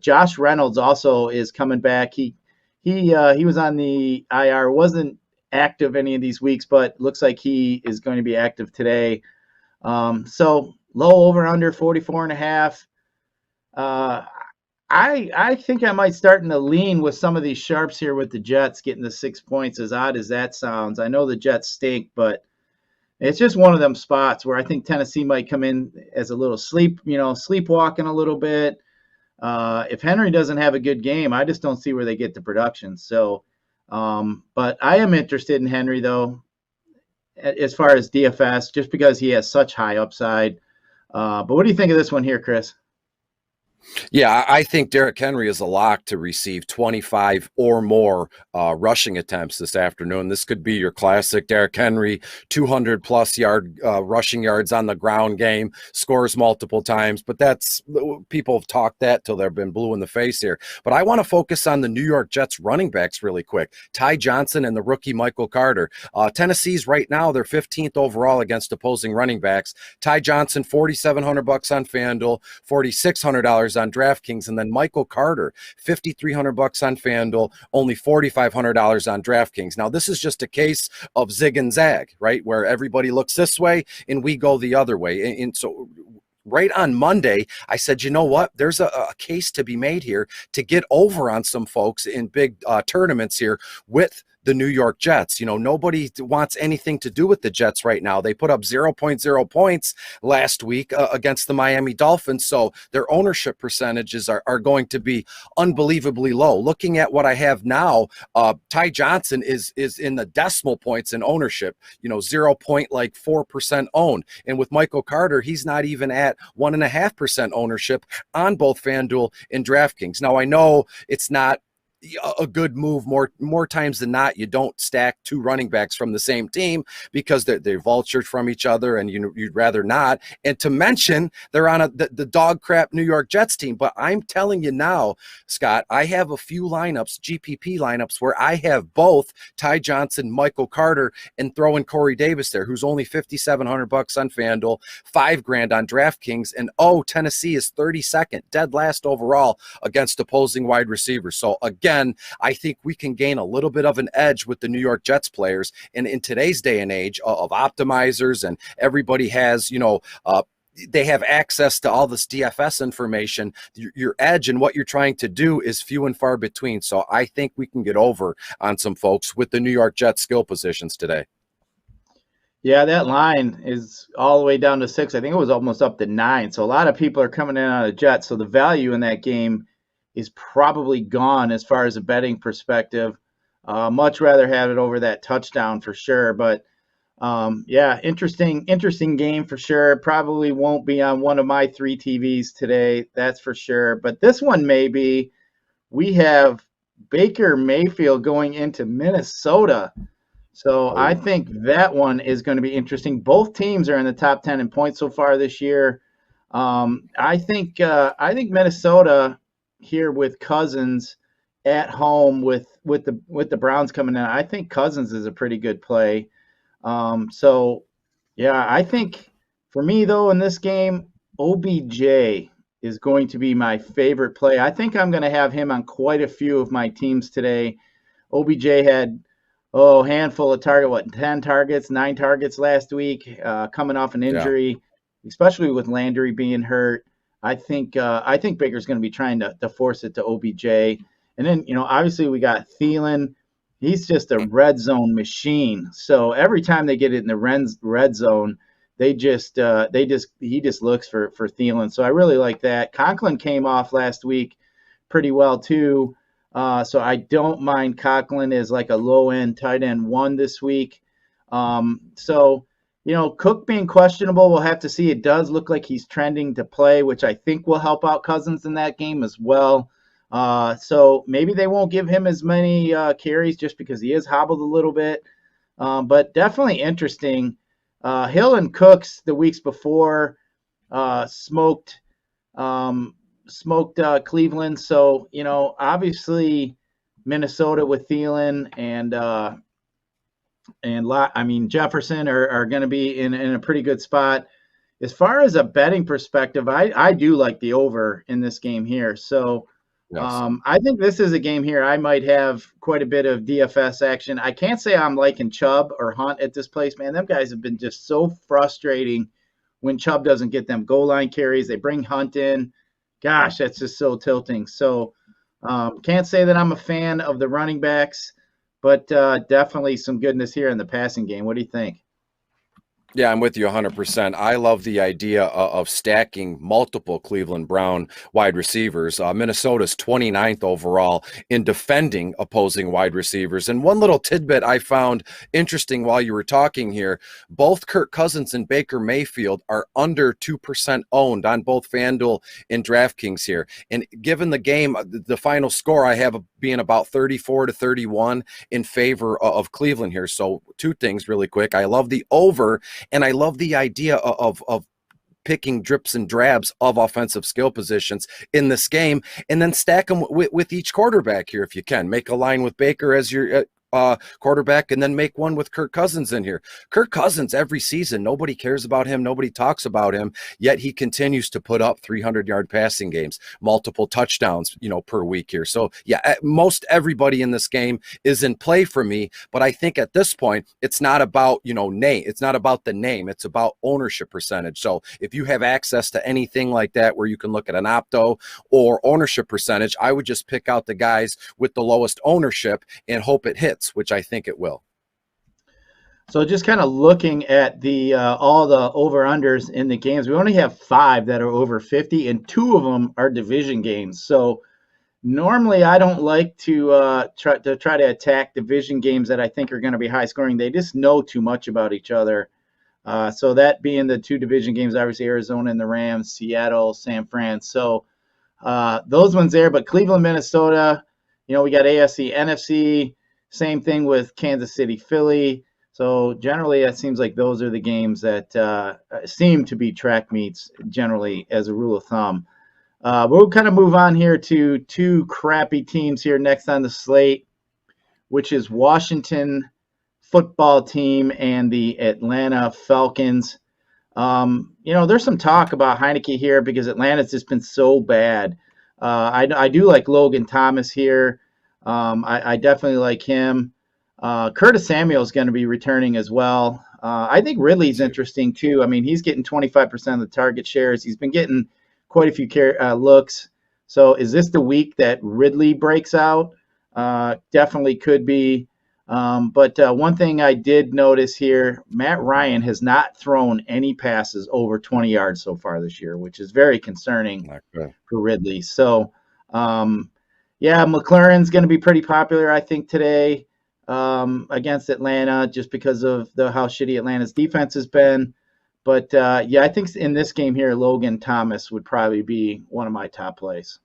Josh Reynolds also is coming back. He was on the IR, wasn't active any of these weeks, but looks like he is going to be active today. So low over under 44.5. I think I might start to lean with some of these sharps here with the Jets getting the 6 points, as odd as that sounds. I know the Jets stink, but it's just one of them spots where I think Tennessee might come in as a little sleepwalking a little bit. If Henry doesn't have a good game, I just don't see where they get the production. So, but I am interested in Henry, though, as far as DFS, just because he has such high upside. But what do you think of this one here, Chris? Yeah, I think Derrick Henry is a lock to receive 25 or more rushing attempts this afternoon. This could be your classic Derrick Henry 200-plus rushing yards on the ground game, scores multiple times. But people have talked that till they've been blue in the face here. But I want to focus on the New York Jets running backs really quick. Ty Johnson and the rookie Michael Carter. Tennessee's right now, they're 15th overall against opposing running backs. Ty Johnson, $4,700 on FanDuel, $4,600 on DraftKings, and then Michael Carter, $5,300 on FanDuel, only $4,500 on DraftKings. Now, this is just a case of zig and zag, right? Where everybody looks this way and we go the other way. And so right on Monday, I said, you know what? There's a case to be made here to get over on some folks in big tournaments here with the New York Jets. Nobody wants anything to do with the Jets right now. They put up 0.0 points last week against the Miami Dolphins, so their ownership percentages are going to be unbelievably low. Looking at what I have now, Ty Johnson is in the decimal points in ownership, 0.4% owned. And with Michael Carter, he's not even at 1.5% ownership on both FanDuel and DraftKings. Now, I know it's not a good move. More times than not, you don't stack two running backs from the same team because they're vultured from each other, and you'd rather not. And to mention, they're on the dog crap New York Jets team. But I'm telling you now, Scott, I have a few lineups, GPP lineups, where I have both Ty Johnson, Michael Carter, and throwing Corey Davis there, who's only $5,700 on FanDuel, $5,000 on DraftKings, and Tennessee is 32nd, dead last overall against opposing wide receivers. So again, I think we can gain a little bit of an edge with the New York Jets players. And in today's day and age of optimizers, and everybody has, they have access to all this DFS information. Your edge and what you're trying to do is few and far between. So I think we can get over on some folks with the New York Jets skill positions today. Yeah, that line is all the way down to 6. I think it was almost up to 9. So a lot of people are coming in on the Jets. So the value in that game is probably gone as far as a betting perspective. Much rather have it over that touchdown for sure. But yeah, interesting game for sure. Probably won't be on one of my 3 TVs today, that's for sure. But this one may be. We have Baker Mayfield going into Minnesota. So I think that one is going to be interesting. Both teams are in the top 10 in points so far this year. I think Minnesota here with Cousins at home with the Browns coming in. I think Cousins is a pretty good play. So yeah, I think for me though in this game, OBJ is going to be my favorite play. I think I'm going to have him on quite a few of my teams today. OBJ had handful of 10 targets, 9 targets last week, coming off an injury, especially with Landry being hurt. I think Baker's going to be trying to force it to OBJ. And then, obviously we got Thielen. He's just a red zone machine. So every time they get it in the red zone, he just looks for Thielen. So I really like that. Conklin came off last week pretty well too. So I don't mind Conklin as like a low-end tight end 1 this week. So, Cook being questionable, we'll have to see. It does look like he's trending to play, which I think will help out Cousins in that game as well. So maybe they won't give him as many carries just because he is hobbled a little bit. But definitely interesting. Hill and Cooks the weeks before smoked Cleveland. So, obviously Minnesota with Thielen and Jefferson are going to be in a pretty good spot. As far as a betting perspective, I do like the over in this game here. So I think this is a game here. I might have quite a bit of DFS action. I can't say I'm liking Chubb or Hunt at this place, man. Them guys have been just so frustrating when Chubb doesn't get them goal line carries. They bring Hunt in. Gosh, that's just so tilting. So can't say that I'm a fan of the running backs, but definitely some goodness here in the passing game. What do you think? Yeah, I'm with you 100%. I love the idea of stacking multiple Cleveland Brown wide receivers. Minnesota's 29th overall in defending opposing wide receivers. And one little tidbit I found interesting while you were talking here, both Kirk Cousins and Baker Mayfield are under 2% owned on both FanDuel and DraftKings here. And given the game, the final score I have being about 34-31 in favor of Cleveland here. So 2 things really quick. I love the over. And I love the idea of picking drips and drabs of offensive skill positions in this game, and then stack them with each quarterback here if you can. Make a line with Baker as your quarterback, and then make one with Kirk Cousins in here. Kirk Cousins every season, nobody cares about him, nobody talks about him, yet he continues to put up 300-yard passing games, multiple touchdowns, per week here. So yeah, most everybody in this game is in play for me, but I think at this point, it's not about, name. It's not about the name. It's about ownership percentage. So if you have access to anything like that, where you can look at an opto or ownership percentage, I would just pick out the guys with the lowest ownership and hope it hits, which I think it will. So just kind of looking at the all the over-unders in the games, we only have 5 that are over 50, and 2 of them are division games. So normally I don't like to try to attack division games that I think are going to be high scoring. They just know too much about each other. So that being the 2 division games, obviously Arizona and the Rams, Seattle, San Fran. So those ones there, but Cleveland, Minnesota, we got AFC, NFC, same thing with Kansas City, Philly. So generally, it seems like those are the games that seem to be track meets generally as a rule of thumb. We'll kind of move on here to two crappy teams here next on the slate, which is Washington football team and the Atlanta Falcons. There's some talk about Heineke here because Atlanta's just been so bad. I do like Logan Thomas here. I definitely like him. Curtis Samuel is going to be returning as well. I think Ridley's interesting too. I mean, he's getting 25% of the target shares. He's been getting quite a few looks. So is this the week that Ridley breaks out? Definitely could be. But one thing I did notice here, Matt Ryan has not thrown any passes over 20 yards so far this year, which is very concerning for Ridley. So, McLaurin's going to be pretty popular, I think, today against Atlanta just because of how shitty Atlanta's defense has been. But, I think in this game here, Logan Thomas would probably be one of my top plays.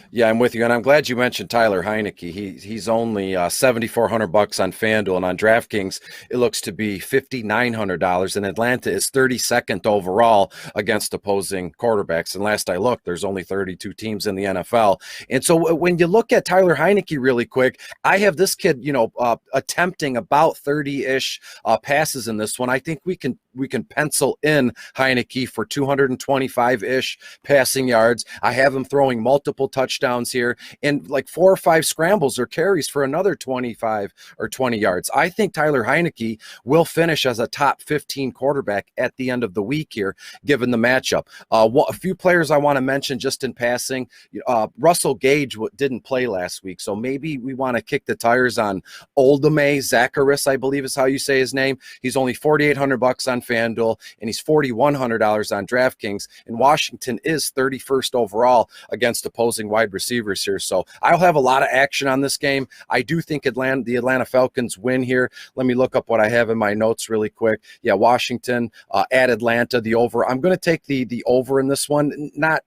Yeah, I'm with you, and I'm glad you mentioned Tyler Heineke. He's only $7,400 on FanDuel, and on DraftKings it looks to be $5,900. And Atlanta is 32nd overall against opposing quarterbacks. And last I looked, there's only 32 teams in the NFL. And so when you look at Tyler Heineke really quick, I have this kid, attempting about 30-ish passes in this one. I think we can pencil in Heineke for 225-ish passing yards. I have him throwing multiple touchdowns here and like 4 or 5 scrambles or carries for another 25 or 20 yards. I think Tyler Heineke will finish as a top 15 quarterback at the end of the week here, given the matchup. A few players I want to mention just in passing. Russell Gage didn't play last week, so maybe we want to kick the tires on Oldemay Zacharias, I believe is how you say his name. He's only $4,800 on FanDuel, and he's $4,100 on DraftKings. And Washington is 31st overall against opposing wide receivers here. So I'll have a lot of action on this game. I do think the Atlanta Falcons win here. Let me look up what I have in my notes really quick. Yeah, Washington at Atlanta, the over. I'm going to take the over in this one. Not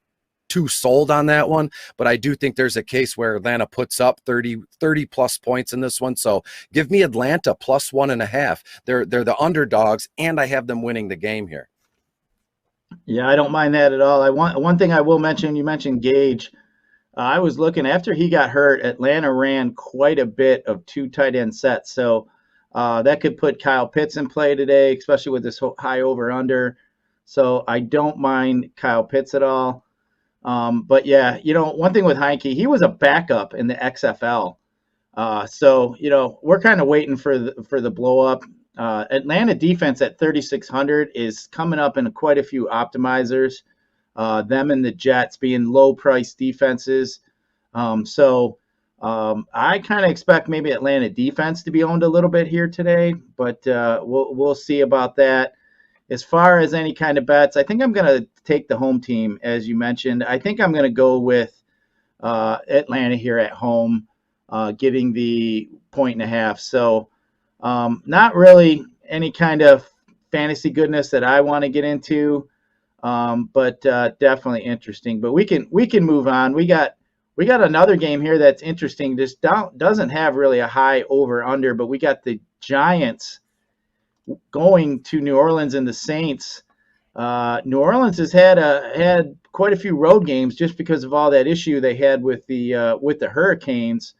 too sold on that one, but I do think there's a case where Atlanta puts up 30 plus points in this one. So give me Atlanta plus 1.5. They're the underdogs, and I have them winning the game here. Yeah, I don't mind that at all. One thing I will mention, you mentioned Gage. I was looking after he got hurt, Atlanta ran quite a bit of 2 tight end sets. So that could put Kyle Pitts in play today, especially with this high over under. So I don't mind Kyle Pitts at all. But yeah, one thing with Heineke, he was a backup in the XFL. So we're kind of waiting for the blow up. Atlanta defense at 3,600 is coming up in quite a few optimizers. Them and the Jets being low price defenses. So I kind of expect maybe Atlanta defense to be owned a little bit here today, but we'll see about that. As far as any kind of bets, I think I'm going to take the home team, as you mentioned. I think I'm going to go with Atlanta here at home, getting the 1.5. So not really any kind of fantasy goodness that I want to get into, but definitely interesting. But we can move on. We got another game here that's interesting. Just doesn't have really a high over under, but we got the Giants going to New Orleans and the Saints. New Orleans has had quite a few road games just because of all that issue they had with the Hurricanes.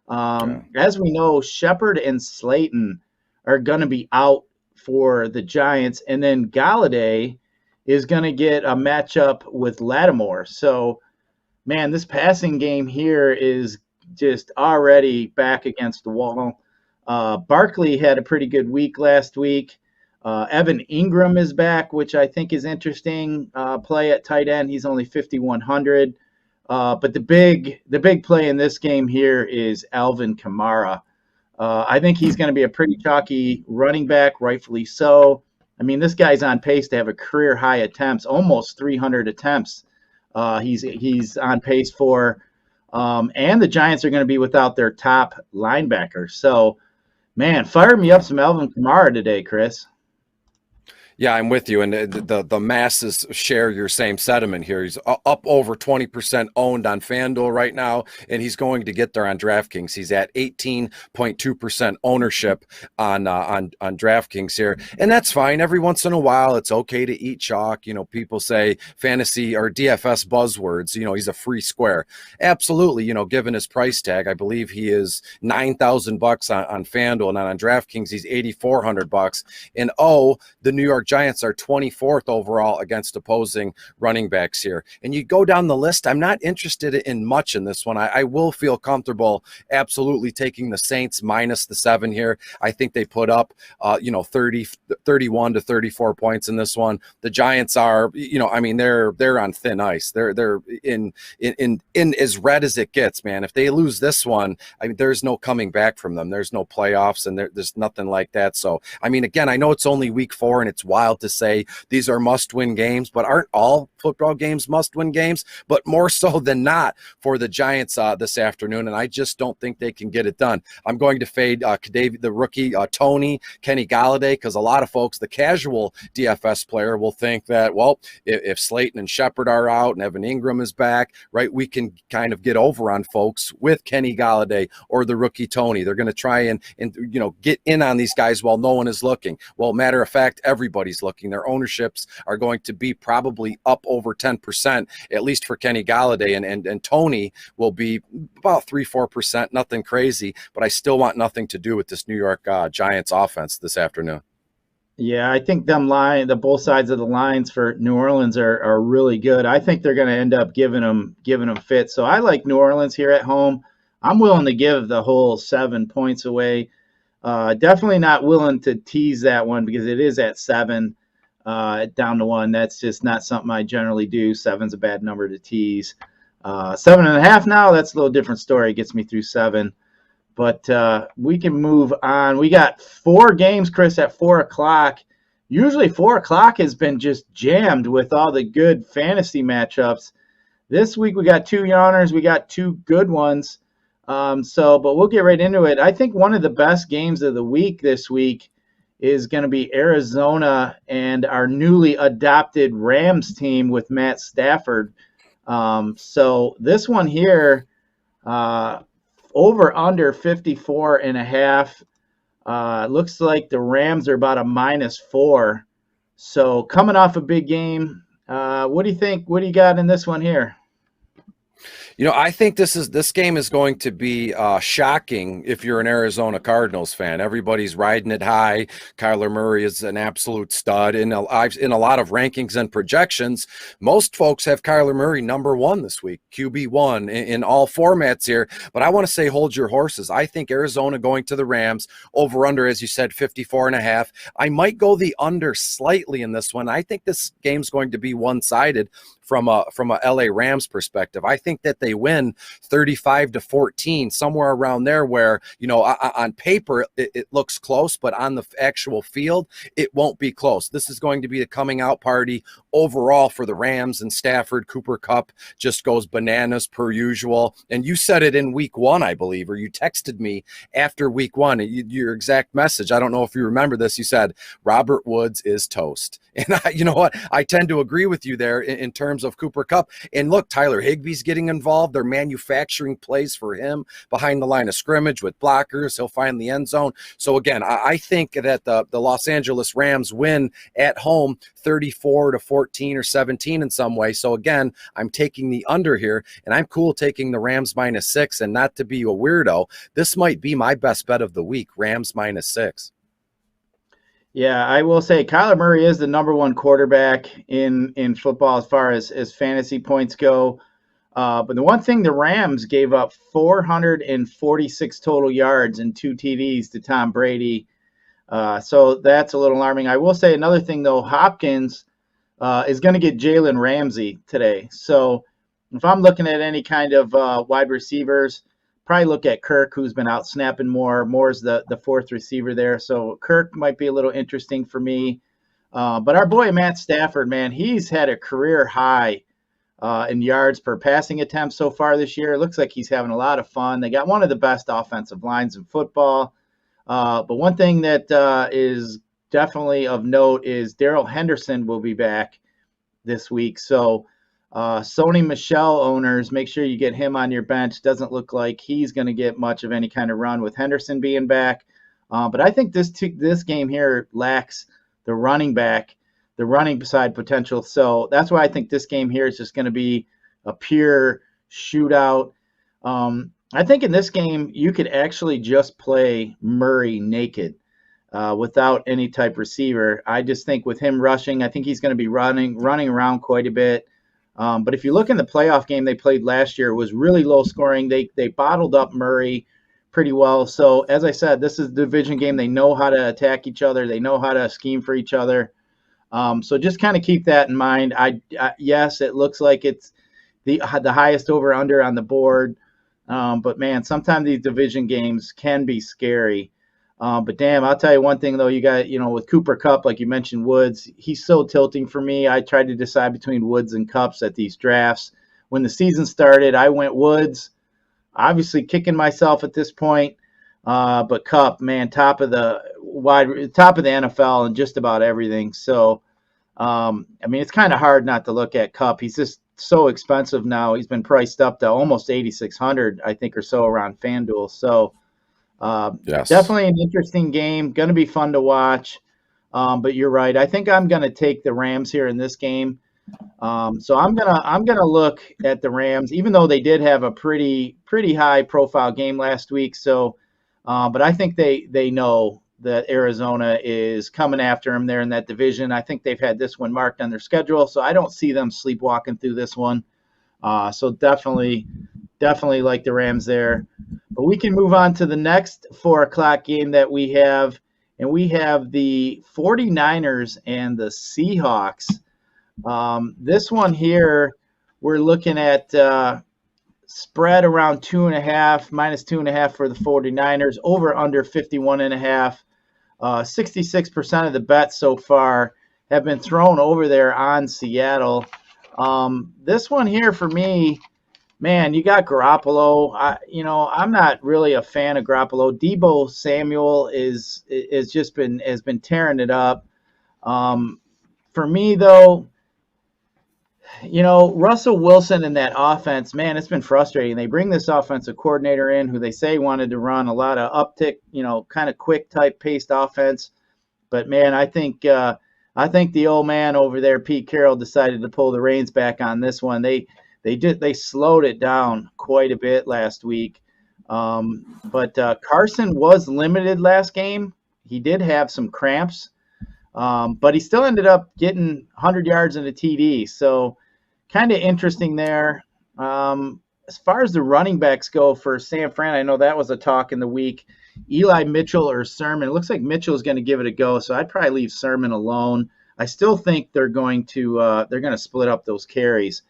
As we know, Shepard and Slayton are going to be out for the Giants, and then Galladay is going to get a matchup with Lattimore. So, man, this passing game here is just already back against the wall. Barkley had a pretty good week last week. Evan Ingram is back, which I think is interesting. Play at tight end. He's only 5,100. But the big play in this game here is Alvin Kamara. I think he's going to be a pretty chalky running back, rightfully so. I mean, this guy's on pace to have a career high attempts, almost 300 attempts. He's on pace for, and the Giants are going to be without their top linebacker. So, man, fire me up some Alvin Kamara today, Chris. Yeah, I'm with you, and the masses share your same sentiment here. He's up over 20% owned on FanDuel right now, and he's going to get there on DraftKings. He's at 18.2% ownership on DraftKings here, and that's fine. Every once in a while, it's okay to eat chalk. You know, people say fantasy or DFS buzzwords. You know, he's a free square. Absolutely. You know, given his price tag, I believe he is $9,000 on FanDuel, and on DraftKings, he's $8,400. And the New York Giants are 24th overall against opposing running backs here. And you go down the list, I'm not interested in much in this one. I will feel comfortable absolutely taking the Saints minus the 7 here. I think they put up, 31 to 34 points in this one. The Giants are, they're on thin ice. They're in as red as it gets, man. If they lose this one, there's no coming back from them. There's no playoffs, and there's nothing like that. So, again, I know it's only week 4, and it's wild to say these are must-win games, but aren't all football games must-win games? But more so than not for the Giants this afternoon, and I just don't think they can get it done. I'm going to fade the rookie Tony, Kenny Galladay, because a lot of folks, the casual DFS player, will think that, well, if Slayton and Shepard are out and Evan Ingram is back, right, we can kind of get over on folks with Kenny Galladay or the rookie Tony. They're going to try and get in on these guys while no one is looking. Well, matter of fact, everybody's looking. Their ownerships are going to be probably up over 10%, at least for Kenny Galladay, and Tony will be about 3-4%, nothing crazy, but I still want nothing to do with this New York Giants offense this afternoon. Yeah, I think the both sides of the lines for New Orleans are really good. I think they're going to end up giving them fits. So I like New Orleans here at home. I'm willing to give the whole 7 points away. Definitely not willing to tease that one because it is at 7, down to 1. That's just not something I generally do. 7's a bad number to tease. 7.5 now, that's a little different story. It gets me through 7. But we can move on. We got 4 games, Chris, at 4 o'clock. Usually 4 o'clock has been just jammed with all the good fantasy matchups. This week we got 2 yawners. We got 2 good ones. But we'll get right into it. I think one of the best games of the week this week is going to be Arizona and our newly adopted Rams team with Matt Stafford. So this one here, over under 54.5. Looks like the Rams are about a -4. So coming off a big game, what do you think? What do you got in this one here? I think this game is going to be shocking if you're an Arizona Cardinals fan. Everybody's riding it high. Kyler Murray is an absolute stud. In a lot of rankings and projections, most folks have Kyler Murray number 1 this week, QB1 in all formats here. But I want to say hold your horses. I think Arizona going to the Rams, over under, as you said, 54.5. I might go the under slightly in this one. I think this game's going to be one-sided from a LA Rams perspective. I think that they win 35-14, somewhere around there, where, on paper it looks close, but on the actual field, it won't be close. This is going to be a coming out party overall for the Rams, and Stafford, Cooper Kupp just goes bananas per usual. And you said it in week 1, I believe, or you texted me after week 1, your exact message. I don't know if you remember this. You said, Robert Woods is toast. And you know what? I tend to agree with you there in terms of Cooper Kupp. And look, Tyler Higbee's getting involved. They're manufacturing plays for him behind the line of scrimmage with blockers. He'll find the end zone. So again, I think that the Los Angeles Rams win at home 34-14 or 17 in some way. So again, I'm taking the under here, and I'm cool taking the Rams -6. And not to be a weirdo, this might be my best bet of the week, Rams -6. Yeah, I will say Kyler Murray is the number 1 quarterback in football as far as fantasy points go. But the one thing, the Rams gave up 446 total yards and 2 TDs to Tom Brady. So that's a little alarming. I will say another thing, though, Hopkins is going to get Jalen Ramsey today. So if I'm looking at any kind of wide receivers, probably look at Kirk, who's been out snapping more. Moore's the 4th receiver there. So Kirk might be a little interesting for me. But our boy Matt Stafford, man, he's had a career high in yards per passing attempt so far this year. It looks like he's having a lot of fun. They got one of the best offensive lines in football. But one thing that is definitely of note is Daryl Henderson will be back this week. So Sony Michel owners, make sure you get him on your bench. Doesn't look like he's going to get much of any kind of run with Henderson being back. But I think this game here lacks the running side potential. So that's why I think this game here is just going to be a pure shootout. I think in this game, you could actually just play Murray naked without any type receiver. I just think with him rushing, I think he's going to be running around quite a bit. But if you look in the playoff game they played last year, it was really low scoring. They bottled up Murray pretty well. So as I said, this is a division game. They know how to attack each other. They know how to scheme for each other. So just kind of keep that in mind. Yes, it looks like it's the highest over under on the board. But man, sometimes these division games can be scary. But damn, I'll tell you one thing though, you got, with Cooper Kupp, like you mentioned, Woods, he's so tilting for me. I tried to decide between Woods and Kupps at these drafts. When the season started, I went Woods, obviously kicking myself at this point. But Kupp, man, top of the NFL and just about everything. So, it's kind of hard not to look at Kupp. He's just so expensive now. He's been priced up to almost 8,600, I think, or so around FanDuel. So, yes, definitely an interesting game. Going to be fun to watch. But you're right. I think I'm going to take the Rams here in this game. So I'm gonna look at the Rams, even though they did have a pretty high profile game last week. So, but I think they know that Arizona is coming after them there in that division. I think they've had this one marked on their schedule, so I don't see them sleepwalking through this one. So definitely like the Rams there. But we can move on to the next 4:00 game that we have, and we have the 49ers and the Seahawks. This one here, we're looking at spread around 2.5, -2.5 for the 49ers, over under 51.5. 66% of the bets so far have been thrown over there on Seattle. This one here for me, man, you got Garoppolo. I'm not really a fan of Garoppolo. Deebo Samuel has been tearing it up. For me though, Russell Wilson and that offense, man, it's been frustrating. They bring this offensive coordinator in who they say wanted to run a lot of uptick, kind of quick type paced offense. But man, I think the old man over there, Pete Carroll, decided to pull the reins back on this one. They slowed it down quite a bit last week. But Carson was limited last game. He did have some cramps, but he still ended up getting 100 yards and a TD. So kind of interesting there. As far as the running backs go for San Fran, I know that was a talk in the week. Eli Mitchell or Sermon. It looks like Mitchell is going to give it a go, so I'd probably leave Sermon alone. I still think they're going to split up those carries.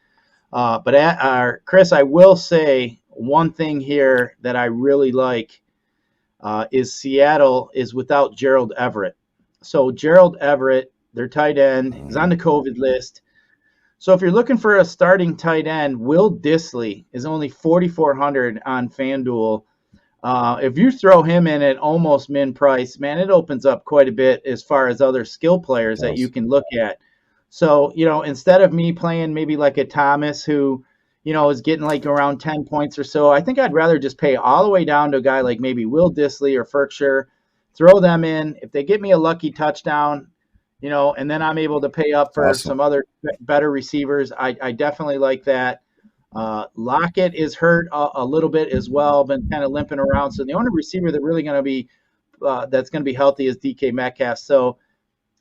But Chris, I will say one thing here that I really like is Seattle is without Gerald Everett. So Gerald Everett, their tight end, is on the COVID list. So if you're looking for a starting tight end, Will Dissly is only 4,400 on FanDuel. If you throw him in at almost min price, man, it opens up quite a bit as far as other skill players that you can look at. So, instead of me playing maybe like a Thomas who, is getting like around 10 points or so, I think I'd rather just pay all the way down to a guy like maybe Will Dissly or Fercher, throw them in. If they get me a lucky touchdown, and then I'm able to pay up for some other better receivers, I definitely like that. Lockett is hurt a little bit as well, been kind of limping around. So the only receiver that really going to be that's going to be healthy is DK Metcalf. So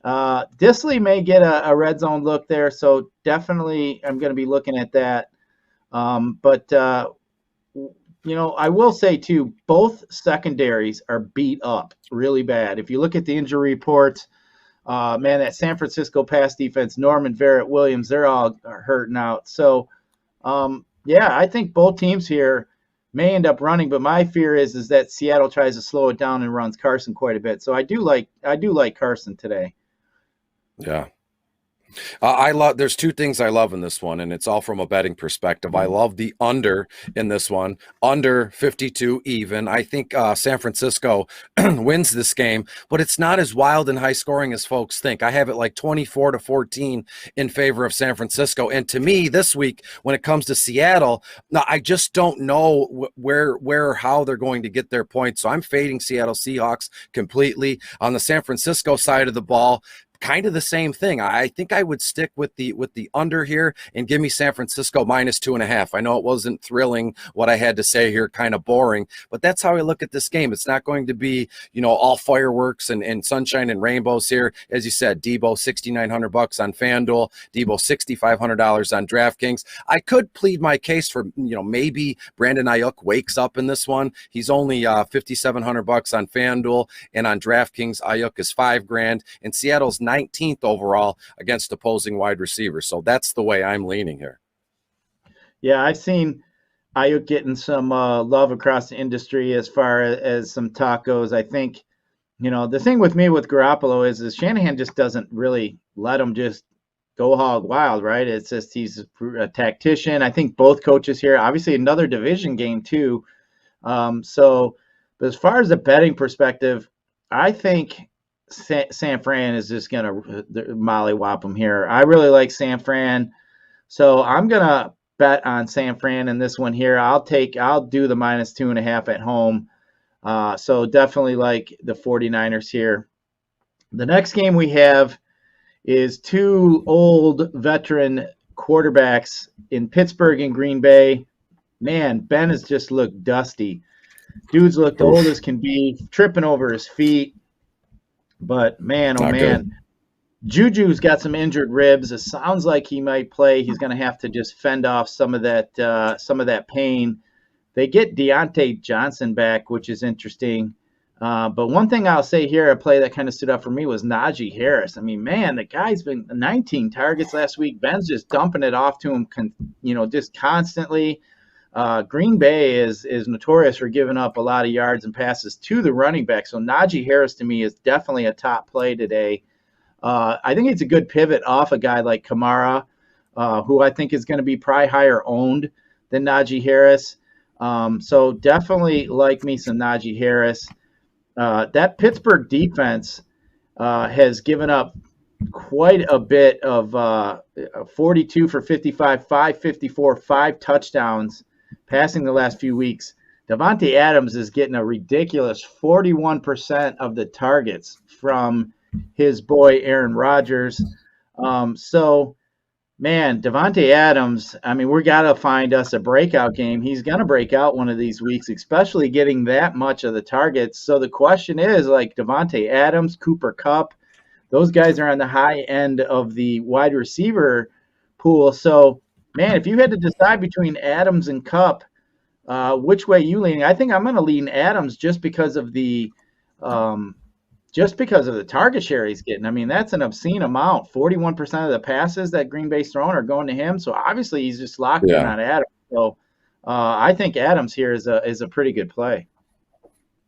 Dissly may get a red zone look there. So definitely I'm going to be looking at that. But I will say too, both secondaries are beat up really bad. If you look at the injury reports, man, that San Francisco pass defense, Norman, Verrett, Williams, they're all hurting out. So, I think both teams here may end up running, but my fear is that Seattle tries to slow it down and runs Carson quite a bit. So I do like Carson today. Yeah. There's two things I love in this one, and it's all from a betting perspective. I love the under in this one, under 52 even. I think San Francisco wins this game, but it's not as wild and high scoring as folks think. I have it like 24-14 in favor of San Francisco. And to me, this week, when it comes to Seattle, now I just don't know where or how they're going to get their points. So I'm fading Seattle Seahawks completely. On the San Francisco side of the ball, kind of the same thing. I think I would stick with the under here and give me San Francisco -2.5. I know it wasn't thrilling what I had to say here, kind of boring, but that's how I look at this game. It's not going to be, all fireworks and sunshine and rainbows here. As you said, Debo $6,900 on FanDuel, Debo $6,500 on DraftKings. I could plead my case for, maybe Brandon Ayuk wakes up in this one. He's only $5,700 on FanDuel, and on DraftKings, Ayuk is $5,000, and Seattle's 19th overall against opposing wide receivers. So that's the way I'm leaning here. Yeah, I've seen Ayuk getting some love across the industry as far as some talk goes. I think, the thing with me with Garoppolo is Shanahan just doesn't really let him just go hog wild, right? It's just he's a tactician. I think both coaches here, obviously another division game too. But as far as the betting perspective, I think San Fran is just going to mollywop them here. I really like San Fran. So I'm going to bet on San Fran in this one here. I'll do the -2.5 at home. So definitely like the 49ers here. The next game we have is two old veteran quarterbacks in Pittsburgh and Green Bay. Man, Ben has just looked dusty. Dude's looked old as can be, tripping over his feet. But man, oh man, Juju's got some injured ribs. It sounds like he might play. He's going to have to just fend off some of that pain. They get Deontay Johnson back, which is interesting. But one thing I'll say here, a play that kind of stood out for me was Naji Harris. I mean, man, the guy's been 19 targets last week. Ben's just dumping it off to him, just constantly. Green Bay is notorious for giving up a lot of yards and passes to the running back. So Naji Harris to me is definitely a top play today. I think it's a good pivot off a guy like Kamara, who I think is going to be probably higher owned than Naji Harris. So definitely like me some Naji Harris. That Pittsburgh defense has given up quite a bit of 42 for 55, 554, 5 touchdowns passing the last few weeks. Davante Adams is getting a ridiculous 41% of the targets from his boy Aaron Rodgers. So, man, Davante Adams, I mean, we got to find us a breakout game. He's going to break out one of these weeks, especially getting that much of the targets. So the question is, like, Davante Adams, Cooper Kupp, those guys are on the high end of the wide receiver pool. So, man, if you had to decide between Adams and Kupp, which way you leaning? I think I'm going to lean Adams just because of the target share he's getting. I mean, that's an obscene amount. 41% of the passes that Green Bay's throwing are going to him. So obviously he's just locked in on Adams. So I think Adams here is a pretty good play.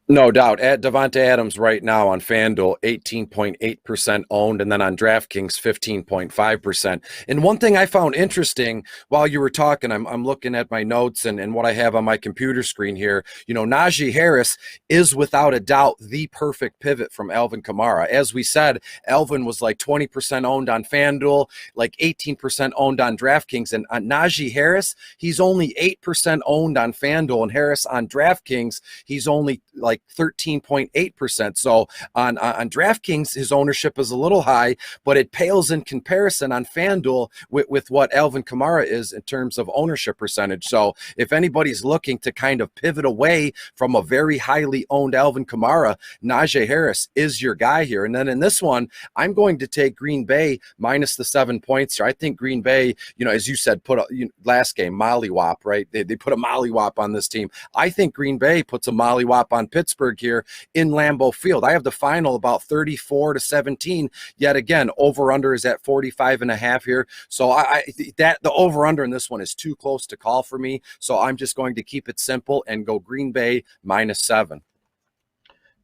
No doubt. At Davante Adams right now on FanDuel, 18.8% owned, and then on DraftKings, 15.5%. And one thing I found interesting while you were talking, I'm looking at my notes and what I have on my computer screen here. Naji Harris is without a doubt the perfect pivot from Alvin Kamara. As we said, Alvin was like 20% owned on FanDuel, like 18% owned on DraftKings. And on Naji Harris, he's only 8% owned on FanDuel, and Harris on DraftKings, he's only like 13.8%. So on DraftKings, his ownership is a little high, but it pales in comparison on FanDuel with what Alvin Kamara is in terms of ownership percentage. So if anybody's looking to kind of pivot away from a very highly owned Alvin Kamara, Naji Harris is your guy here. And then in this one, I'm going to take Green Bay minus the 7 points here. I think Green Bay, as you said, put last game, mollywop, right? They put a mollywop on this team. I think Green Bay puts a mollywop on Pittsburgh here in Lambeau Field. I have the final about 34-17. Yet again, over-under is at 45.5 here. So the over-under in this one is too close to call for me. So I'm just going to keep it simple and go Green Bay -7.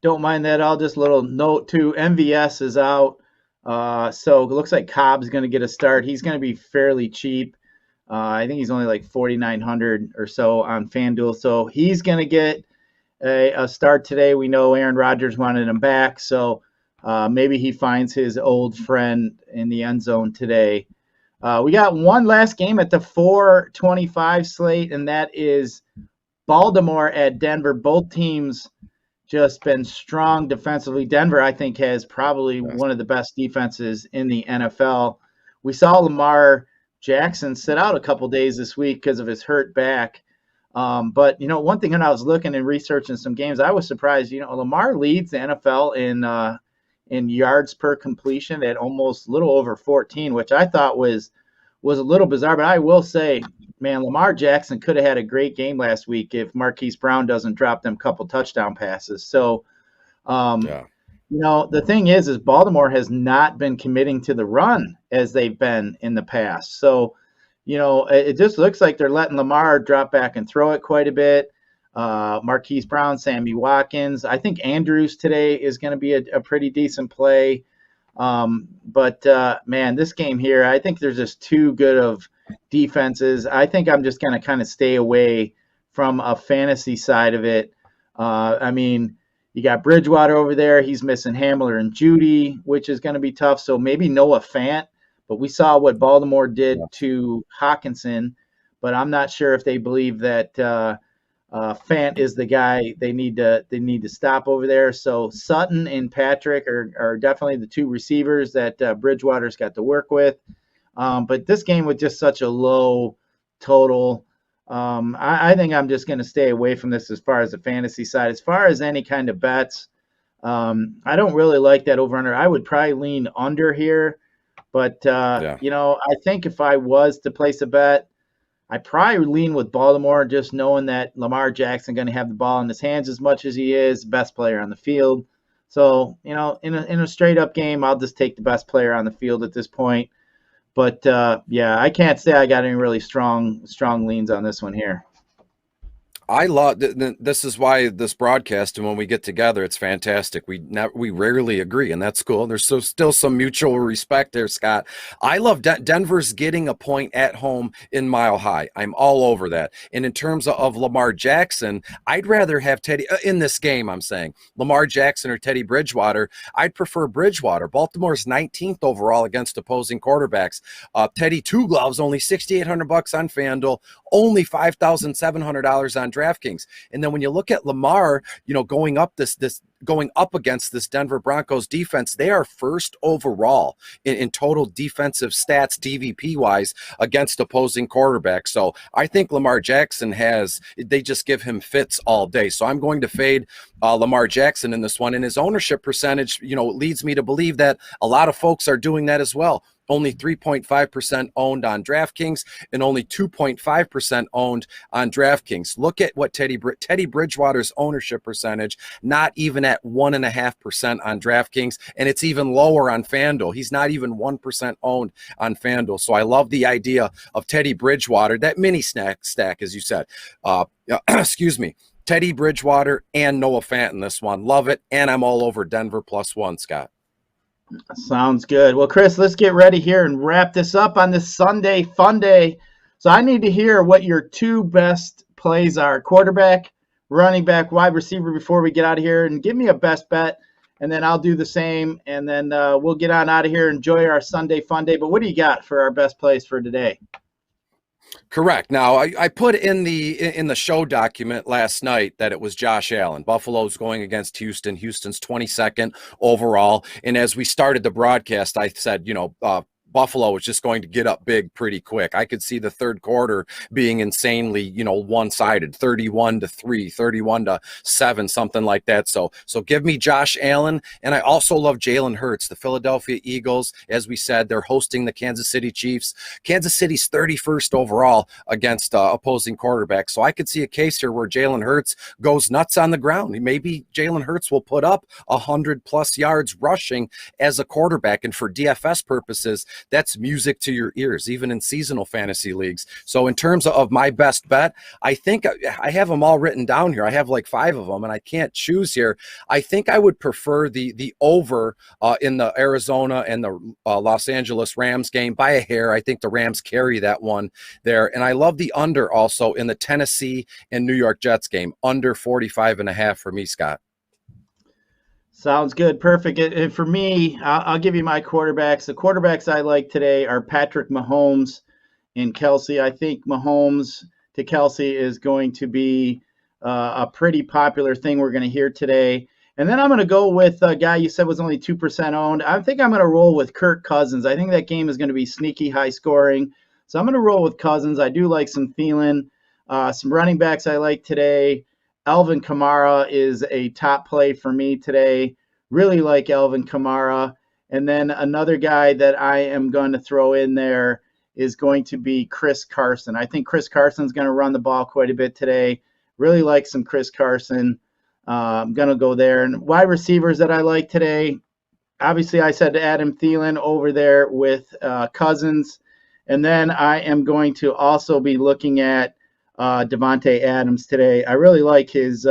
Don't mind that. I'll just little note too. MVS is out. So it looks like Cobb's going to get a start. He's going to be fairly cheap. I think he's only like 4,900 or so on FanDuel. So he's going to get a start today. We know Aaron Rodgers wanted him back. So maybe he finds his old friend in the end zone today. We got one last game at the 4:25 slate, and that is Baltimore at Denver. Both teams just been strong defensively. Denver, I think, has probably one of the best defenses in the NFL. We saw Lamar Jackson sit out a couple days this week because of his hurt back. But, one thing when I was looking and researching some games, I was surprised. Lamar leads the NFL in yards per completion at almost a little over 14, which I thought was a little bizarre. But I will say, man, Lamar Jackson could have had a great game last week if Marquise Brown doesn't drop them couple touchdown passes. So, the thing is Baltimore has not been committing to the run as they've been in the past. So, it just looks like they're letting Lamar drop back and throw it quite a bit. Marquise Brown, Sammy Watkins. I think Andrews today is going to be a pretty decent play. But man, this game here, I think there's just too good of defenses. I think I'm just going to kind of stay away from a fantasy side of it. You got Bridgewater over there. He's missing Hamler and Judy, which is going to be tough. So maybe Noah Fant. But we saw what Baltimore did to Hawkinson. But I'm not sure if they believe that Fant is the guy they need to stop over there. So Sutton and Patrick are definitely the two receivers that Bridgewater's got to work with. But this game with just such a low total, I think I'm just going to stay away from this as far as the fantasy side. As far as any kind of bets, I don't really like that over-under. I would probably lean under here. But, I think if I was to place a bet, I probably lean with Baltimore, just knowing that Lamar Jackson going to have the ball in his hands as much as he is, best player on the field. So, in a straight up game, I'll just take the best player on the field at this point. But I can't say I got any really strong leans on this one here. I love this is why this broadcast, and when we get together, it's fantastic. We rarely agree, and that's cool. There's still some mutual respect there, Scott. I love Denver's getting a point at home in Mile High. I'm all over that. And in terms of Lamar Jackson, I'd rather have Teddy in this game. I'm saying Lamar Jackson or Teddy Bridgewater. I'd prefer Bridgewater. Baltimore's 19th overall against opposing quarterbacks. Teddy Two Gloves only $6,800 on FanDuel, only $5,700 on DraftKings. And then when you look at Lamar, going up against this Denver Broncos defense, they are first overall in total defensive stats, DVP wise, against opposing quarterbacks. So I think Lamar Jackson they just give him fits all day. So I'm going to fade Lamar Jackson in this one. And his ownership percentage, leads me to believe that a lot of folks are doing that as well. Only 3.5% owned on DraftKings and only 2.5% owned on DraftKings. Look at what Teddy Bridgewater's ownership percentage, not even at 1.5% on DraftKings, and it's even lower on FanDuel. He's not even 1% owned on FanDuel. So I love the idea of Teddy Bridgewater, that mini stack, as you said. Excuse me. Teddy Bridgewater and Noah Fant in this one. Love it, and I'm all over Denver +1, Scott. Sounds good. Well, Chris, let's get ready here and wrap this up on this Sunday fun day. So I need to hear what your two best plays are: quarterback, running back, wide receiver, before we get out of here. And give me a best bet, and then I'll do the same. And then we'll get on out of here. Enjoy our Sunday fun day. But what do you got for our best plays for today? Correct. Now, I put in the show document last night that it was Josh Allen. Buffalo's going against Houston. Houston's 22nd overall. And as we started the broadcast, I said, Buffalo is just going to get up big pretty quick. I could see the third quarter being insanely, one-sided, 31-3, 31-7, something like that. So give me Josh Allen. And I also love Jalen Hurts. The Philadelphia Eagles, as we said, they're hosting the Kansas City Chiefs. Kansas City's 31st overall against opposing quarterbacks. So I could see a case here where Jalen Hurts goes nuts on the ground. Maybe Jalen Hurts will put up 100+ yards rushing as a quarterback. And for DFS purposes, that's music to your ears, even in seasonal fantasy leagues. So in terms of my best bet, I think I have them all written down here. I have like 5 of them, and I can't choose here. I think I would prefer the over in the Arizona and the Los Angeles Rams game by a hair. I think the Rams carry that one there. And I love the under also in the Tennessee and New York Jets game, under 45.5 for me, Scott. Sounds good. Perfect. And for me, I'll give you my quarterbacks. The quarterbacks I like today are Patrick Mahomes and Kelsey. I think Mahomes to Kelsey is going to be a pretty popular thing we're going to hear today. And then I'm going to go with a guy you said was only 2% owned. I think I'm going to roll with Kirk Cousins. I think that game is going to be sneaky high scoring. So I'm going to roll with Cousins. I do like some Thielen. Some running backs I like today. Alvin Kamara is a top play for me today. Really like Alvin Kamara. And then another guy that I am going to throw in there is going to be Chris Carson. I think Chris Carson's going to run the ball quite a bit today. Really like some Chris Carson. I'm going to go there. And wide receivers that I like today, obviously I said Adam Thielen over there with Cousins. And then I am going to also be looking at Devontae Adams today. I really like his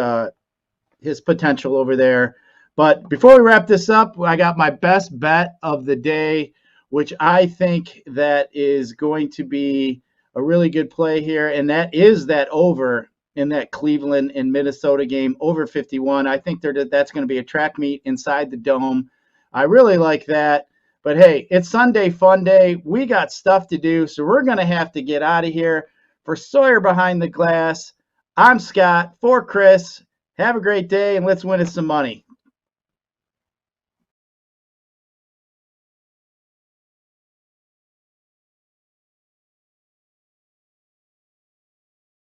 potential over there. But before we wrap this up, I got my best bet of the day, which I think that is going to be a really good play here, and that is that over in that Cleveland and Minnesota game, over 51. I think that's going to be a track meet inside the dome. I really like that. But hey, it's Sunday Fun Day. We got stuff to do, so we're going to have to get out of here. For Sawyer Behind the Glass, I'm Scott. For Chris, have a great day, and let's win us some money.